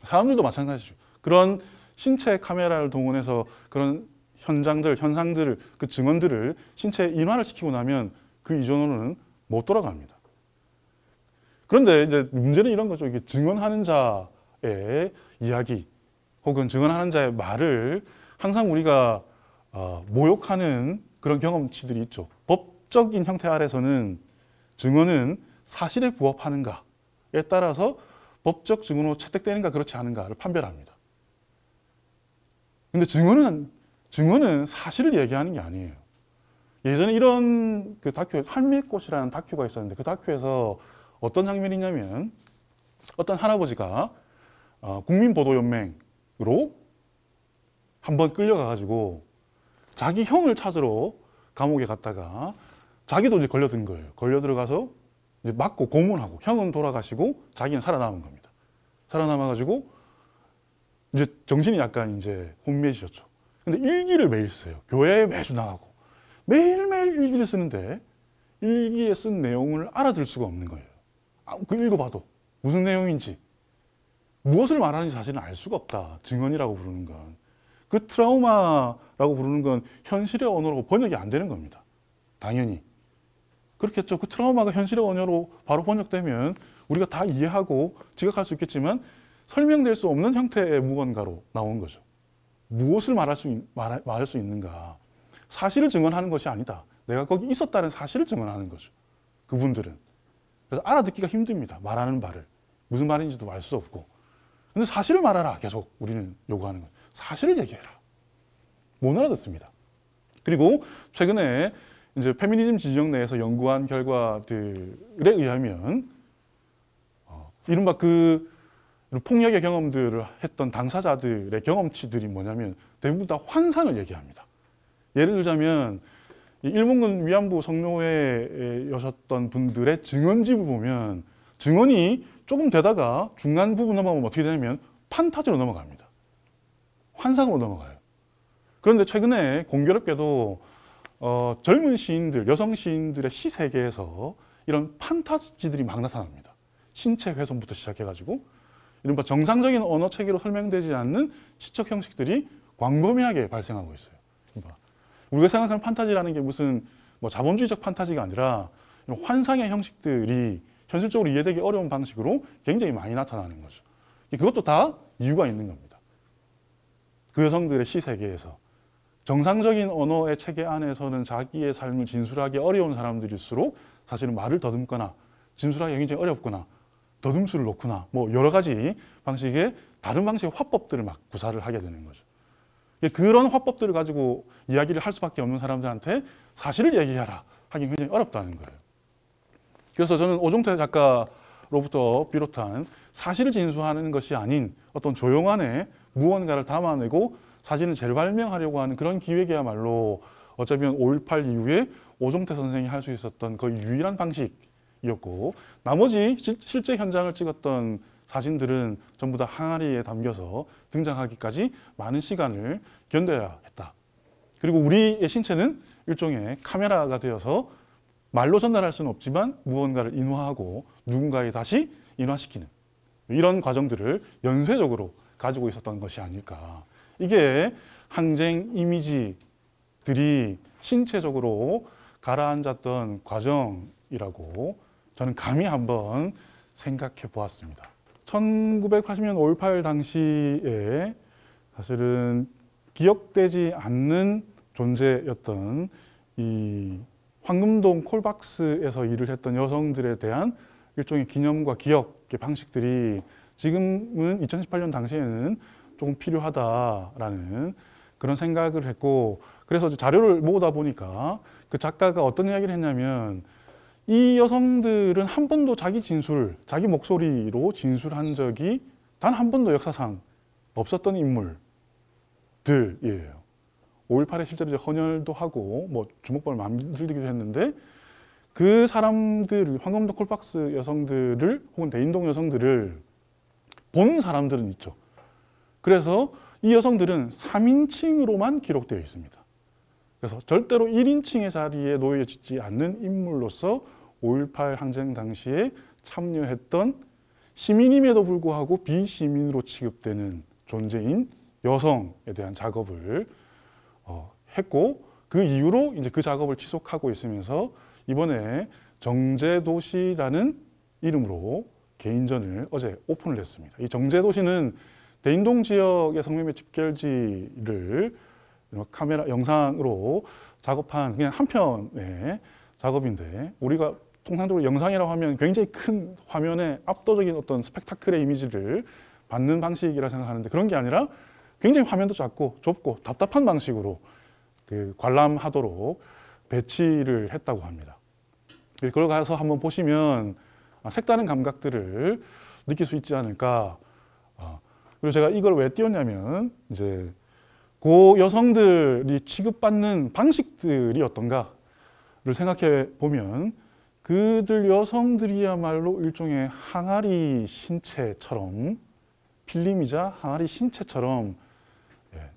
사람들도 마찬가지죠. 그런 신체 카메라를 동원해서 그런 현상들을 그 증언들을 신체에 인화를 시키고 나면 그 이전으로는 못 돌아갑니다. 그런데 이제 문제는 이런 거죠. 이게 증언하는 자의 이야기 혹은 증언하는 자의 말을 항상 우리가 모욕하는 그런 경험치들이 있죠. 법적인 형태 아래서는 증언은 사실에 부합하는가에 따라서 법적 증언으로 채택되는가 그렇지 않은가를 판별합니다. 근데 증언은 사실을 얘기하는 게 아니에요. 예전에 이런 그 다큐 할미의 꽃이라는 다큐가 있었는데 그 다큐에서 어떤 장면이 있냐면 어떤 할아버지가 국민보도연맹으로 한번 끌려가가지고 자기 형을 찾으러 감옥에 갔다가 자기도 이제 걸려든 거예요. 걸려 들어가서 이제 맞고 고문하고 형은 돌아가시고 자기는 살아남은 겁니다. 살아남아가지고 이제 정신이 약간 이제 혼미해지셨죠. 근데 일기를 매일 써요. 교회에 매주 나가고 매일매일 일기를 쓰는데 일기에 쓴 내용을 알아들 수가 없는 거예요. 그 읽어봐도 무슨 내용인지 무엇을 말하는지 사실은 알 수가 없다. 증언이라고 부르는 건. 그 트라우마라고 부르는 건 현실의 언어로 번역이 안 되는 겁니다. 당연히. 그렇겠죠. 그 트라우마가 현실의 언어로 바로 번역되면 우리가 다 이해하고 지각할 수 있겠지만 설명될 수 없는 형태의 무언가로 나온 거죠. 무엇을 말할 수 있는가. 사실을 증언하는 것이 아니다. 내가 거기 있었다는 사실을 증언하는 거죠. 그분들은. 그래서 알아듣기가 힘듭니다. 말하는 말을. 무슨 말인지도 알 수 없고. 근데 사실을 말하라. 계속 우리는 요구하는 거죠. 사실을 얘기해라. 못 알아듣습니다. 그리고 최근에 이제 페미니즘 진영 내에서 연구한 결과들에 의하면 이른바 그 폭력의 경험들을 했던 당사자들의 경험치들이 뭐냐면 대부분 다 환상을 얘기합니다. 예를 들자면 일본군 위안부 성노예여셨던 분들의 증언집을 보면 증언이 조금 되다가 중간 부분 넘어가면 어떻게 되냐면 판타지로 넘어갑니다. 환상으로 넘어가요. 그런데 최근에 공교롭게도 젊은 시인들, 여성 시인들의 시 세계에서 이런 판타지들이 막 나타납니다. 신체 훼손부터 시작해가지고 이른바 정상적인 언어 체계로 설명되지 않는 시적 형식들이 광범위하게 발생하고 있어요. 그러니까 우리가 생각하는 판타지라는 게 무슨 뭐 자본주의적 판타지가 아니라 이런 환상의 형식들이 현실적으로 이해되기 어려운 방식으로 굉장히 많이 나타나는 거죠. 그것도 다 이유가 있는 겁니다. 그 여성들의 시 세계에서 정상적인 언어의 체계 안에서는 자기의 삶을 진술하기 어려운 사람들일수록 사실은 말을 더듬거나 진술하기 굉장히 어렵거나 더듬수를 놓거나 뭐 여러 가지 방식의 다른 방식의 화법들을 막 구사를 하게 되는 거죠. 그런 화법들을 가지고 이야기를 할 수밖에 없는 사람들한테 사실을 얘기하라 하긴 굉장히 어렵다는 거예요. 그래서 저는 오종태 작가로부터 비롯한 사실을 진술하는 것이 아닌 어떤 조용한에 무언가를 담아내고 사실을 재발명하려고 하는 그런 기획이야말로 어쩌면 5.18 이후에 오종태 선생이 할 수 있었던 거의 유일한 방식이었고 나머지 실제 현장을 찍었던 사진들은 전부 다 항아리에 담겨서 등장하기까지 많은 시간을 견뎌야 했다. 그리고 우리의 신체는 일종의 카메라가 되어서 말로 전달할 수는 없지만 무언가를 인화하고 누군가에 다시 인화시키는 이런 과정들을 연쇄적으로 가지고 있었던 것이 아닐까. 이게 항쟁 이미지들이 신체적으로 가라앉았던 과정이라고 저는 감히 한번 생각해 보았습니다. 1980년 5.18 당시에 사실은 기억되지 않는 존재였던 이 황금동 콜박스에서 일을 했던 여성들에 대한 일종의 기념과 기억의 방식들이 지금은 2018년 당시에는 조금 필요하다라는 그런 생각을 했고 그래서 자료를 모으다 보니까 그 작가가 어떤 이야기를 했냐면 이 여성들은 한 번도 자기 진술, 자기 목소리로 진술한 적이 단 한 번도 역사상 없었던 인물들이에요. 5.18에 실제로 이제 헌혈도 하고 뭐 주먹밥을 만들기도 했는데 그 사람들, 황금동 콜박스 여성들을 혹은 대인동 여성들을 본 사람들은 있죠. 그래서 이 여성들은 3인칭으로만 기록되어 있습니다. 그래서 절대로 1인칭의 자리에 놓여지지 않는 인물로서 5.18 항쟁 당시에 참여했던 시민임에도 불구하고 비시민으로 취급되는 존재인 여성에 대한 작업을 했고, 그 이후로 이제 그 작업을 지속하고 있으면서 이번에 정제도시라는 이름으로 개인전을 어제 오픈을 했습니다. 이 정제도시는 대인동 지역의 성매매 집결지를 카메라 영상으로 작업한 그냥 한 편의 작업인데, 우리가 통상적으로 영상이라고 하면 굉장히 큰 화면에 압도적인 어떤 스펙타클의 이미지를 받는 방식이라 생각하는데, 그런 게 아니라 굉장히 화면도 작고 좁고 답답한 방식으로 그 관람하도록 배치를 했다고 합니다. 그걸 가서 한번 보시면 색다른 감각들을 느낄 수 있지 않을까. 그리고 제가 이걸 왜 띄웠냐면, 이제 고 여성들이 취급받는 방식들이 어떤가를 생각해 보면, 그들 여성들이야말로 일종의 항아리 신체처럼, 필름이자 항아리 신체처럼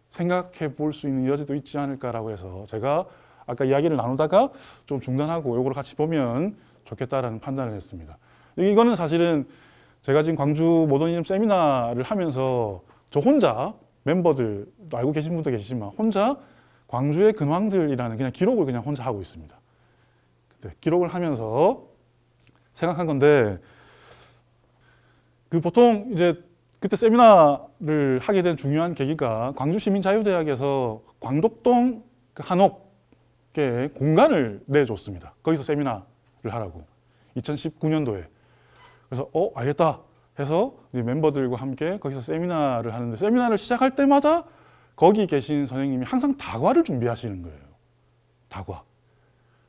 생각해 볼 수 있는 여지도 있지 않을까라고 해서 제가 아까 이야기를 나누다가 좀 중단하고 이걸 같이 보면 좋겠다라는 판단을 했습니다. 이거는 사실은 제가 지금 광주 모더니즘 세미나를 하면서 저 혼자, 멤버들 알고 계신 분도 계시지만 혼자 광주의 근황들이라는 그냥 기록을 그냥 혼자 하고 있습니다. 기록을 하면서 생각한 건데, 그 보통 이제 그때 세미나를 하게 된 중요한 계기가 광주시민자유대학에서 광덕동 한옥에 공간을 내줬습니다. 거기서 세미나를 하라고 2019년도에. 그래서 알겠다 해서 이제 멤버들과 함께 거기서 세미나를 하는데, 세미나를 시작할 때마다 거기 계신 선생님이 항상 다과를 준비하시는 거예요. 다과.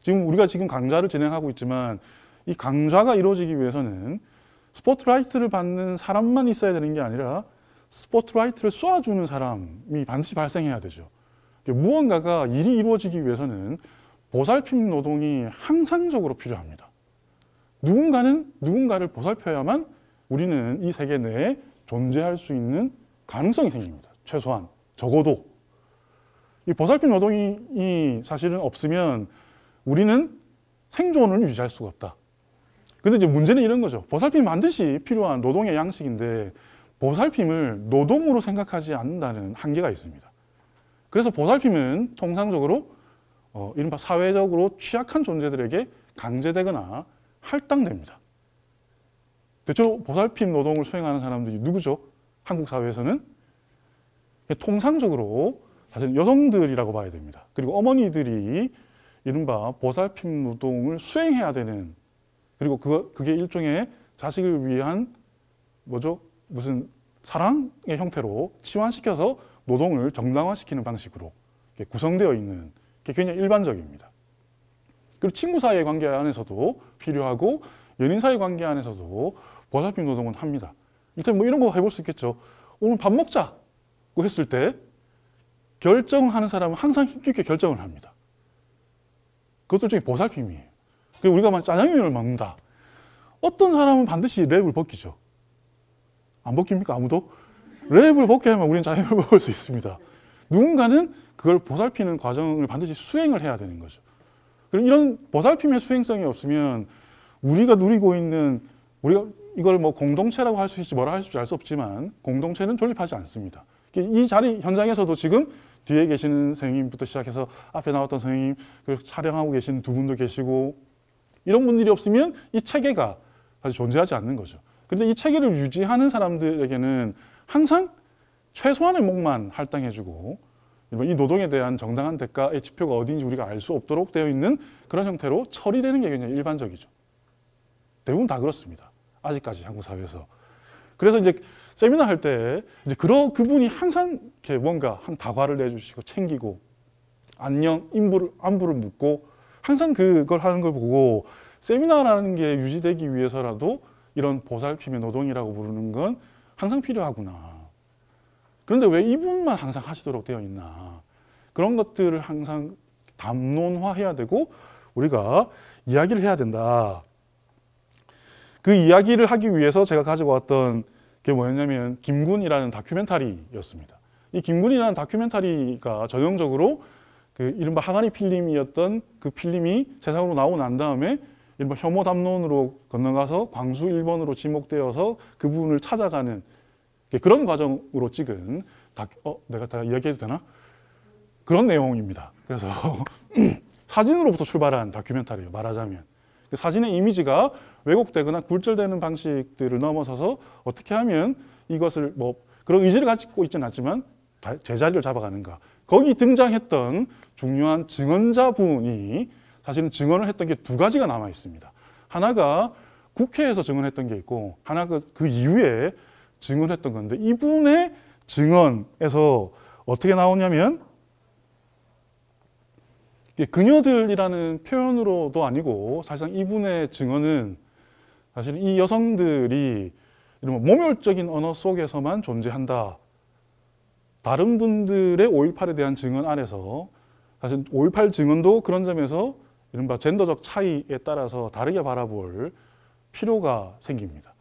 우리가 지금 강좌를 진행하고 있지만 이 강좌가 이루어지기 위해서는 스포트라이트를 받는 사람만 있어야 되는 게 아니라 스포트라이트를 쏘아주는 사람이 반드시 발생해야 되죠. 무언가가 일이 이루어지기 위해서는 보살핌 노동이 항상적으로 필요합니다. 누군가는 누군가를 보살펴야만 우리는 이 세계 내에 존재할 수 있는 가능성이 생깁니다. 최소한, 적어도. 이 보살핌 노동이 사실은 없으면 우리는 생존을 유지할 수가 없다. 근데 이제 문제는 이런 거죠. 보살핌이 반드시 필요한 노동의 양식인데 보살핌을 노동으로 생각하지 않는다는 한계가 있습니다. 그래서 보살핌은 통상적으로 이른바 사회적으로 취약한 존재들에게 강제되거나 할당됩니다. 대체로 보살핌 노동을 수행하는 사람들이 누구죠? 한국 사회에서는 통상적으로 사실 여성들이라고 봐야 됩니다. 그리고 어머니들이 이른바 보살핌 노동을 수행해야 되는, 그리고 그게 일종의 자식을 위한 무슨 사랑의 형태로 치환시켜서 노동을 정당화시키는 방식으로 구성되어 있는 게 굉장히 일반적입니다. 그리고 친구 사이의 관계 안에서도 필요하고 연인 사이 관계 안에서도 보살핌 노동은 합니다. 일단 뭐 이런 거 해볼 수 있겠죠. 오늘 밥 먹자고 했을 때 결정하는 사람은 항상 힘있게 결정을 합니다. 그것도 일종의 보살핌이에요. 그리고 우리가 만약 짜장면을 먹는다. 어떤 사람은 반드시 랩을 벗기죠. 안 벗깁니까? 아무도? 랩을 벗게 하면 우리는 짜장면을 먹을 수 있습니다. 누군가는 그걸 보살피는 과정을 반드시 수행을 해야 되는 거죠. 그럼 이런 보살핌의 수행성이 없으면 우리가 누리고 있는, 우리가 이걸 뭐 공동체라고 할 수 있을지 뭐라 할 수 있을지 알 수 없지만 공동체는 존립하지 않습니다. 이 자리 현장에서도 지금 뒤에 계시는 선생님부터 시작해서 앞에 나왔던 선생님, 그리고 촬영하고 계신 두 분도 계시고, 이런 분들이 없으면 이 체계가 사실 존재하지 않는 거죠. 그런데 이 체계를 유지하는 사람들에게는 항상 최소한의 목만 할당해주고 이 노동에 대한 정당한 대가의 지표가 어디인지 우리가 알 수 없도록 되어 있는 그런 형태로 처리되는 게 굉장히 일반적이죠. 대부분 다 그렇습니다. 아직까지 한국 사회에서. 그래서 이제 세미나 할 때 이제 그분이 항상 이렇게 뭔가 한 다과를 내주시고 챙기고 안녕, 안부를 묻고 항상 그걸 하는 걸 보고 세미나라는 게 유지되기 위해서라도 이런 보살핌의 노동이라고 부르는 건 항상 필요하구나. 그런데 왜 이분만 항상 하시도록 되어 있나. 그런 것들을 항상 담론화해야 되고 우리가 이야기를 해야 된다. 그 이야기를 하기 위해서 제가 가지고 왔던 게 뭐였냐면 김군이라는 다큐멘터리였습니다. 이 김군이라는 다큐멘터리가 전형적으로 그 이른바 항아리 필름이었던 그 필름이 세상으로 나오고 난 다음에 이른바 혐오 담론으로 건너가서 광수 1번으로 지목되어서 그 부분을 찾아가는 그런 과정으로 찍은 내가 다 이야기해도 되나? 그런 내용입니다. 그래서 사진으로부터 출발한 다큐멘터리예요. 말하자면 그 사진의 이미지가 왜곡되거나 굴절되는 방식들을 넘어서서 어떻게 하면 이것을 뭐 그런 의지를 가지고 있지는 않지만 제자리를 잡아가는가. 거기 등장했던 중요한 증언자분이 사실은 증언을 했던 게 두 가지가 남아 있습니다. 하나가 국회에서 증언했던 게 있고 하나가 그 이후에 증언했던 건데 이분의 증언에서 어떻게 나오냐면 그녀들이라는 표현으로도 아니고 사실상 이분의 증언은 사실 이 여성들이 이런 모멸적인 언어 속에서만 존재한다. 다른 분들의 5.18에 대한 증언 안에서 사실 5.18 증언도 그런 점에서 이른바 젠더적 차이에 따라서 다르게 바라볼 필요가 생깁니다.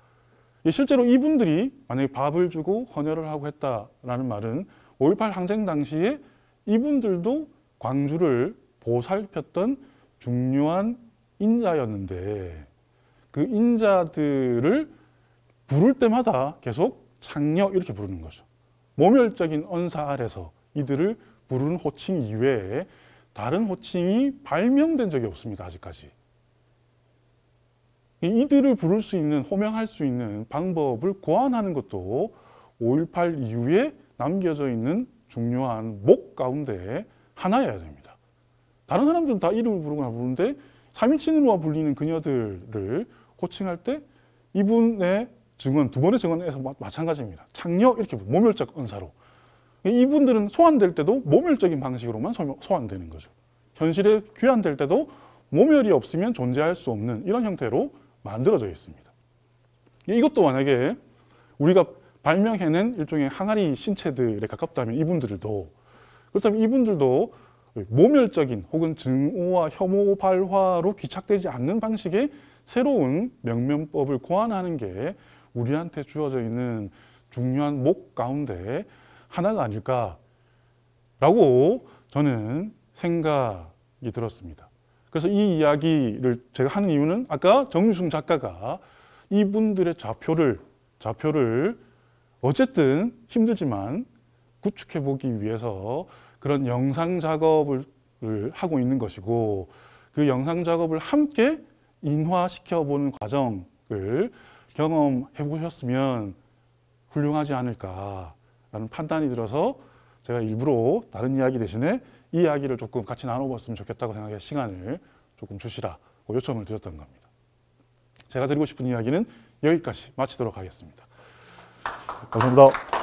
실제로 이분들이 만약에 밥을 주고 헌혈을 하고 했다라는 말은 5.18 항쟁 당시에 이분들도 광주를 보살폈던 중요한 인자였는데 그 인자들을 부를 때마다 계속 창녀 이렇게 부르는 거죠. 모멸적인 언사 아래서 이들을 부르는 호칭 이외에 다른 호칭이 발명된 적이 없습니다. 아직까지. 이들을 부를 수 있는, 호명할 수 있는 방법을 고안하는 것도 5.18 이후에 남겨져 있는 중요한 목 가운데 하나여야 됩니다. 다른 사람들은 다 이름을 부르거나 부르는데 3인칭으로 불리는 그녀들을 호칭할 때 이분의 증언, 두 번의 증언에서 마찬가지입니다. 창녀 이렇게 모멸적 언사로. 이분들은 소환될 때도 모멸적인 방식으로만 소환되는 거죠. 현실에 귀환될 때도 모멸이 없으면 존재할 수 없는 이런 형태로 만들어져 있습니다. 이것도 만약에 우리가 발명해낸 일종의 항아리 신체들에 가깝다면 이분들도 그렇다면 이분들도 모멸적인 혹은 증오와 혐오 발화로 귀착되지 않는 방식의 새로운 명명법을 고안하는 게 우리한테 주어져 있는 중요한 목 가운데 하나가 아닐까라고 저는 생각이 들었습니다. 그래서 이 이야기를 제가 하는 이유는 아까 정유승 작가가 이분들의 좌표를 어쨌든 힘들지만 구축해 보기 위해서 그런 영상 작업을 하고 있는 것이고 그 영상 작업을 함께 인화시켜 보는 과정을 경험해 보셨으면 훌륭하지 않을까라는 판단이 들어서 제가 일부러 다른 이야기 대신에 이 이야기를 조금 같이 나눠봤으면 좋겠다고 생각해 시간을 조금 주시라고 요청을 드렸던 겁니다. 제가 드리고 싶은 이야기는 여기까지 마치도록 하겠습니다. 감사합니다.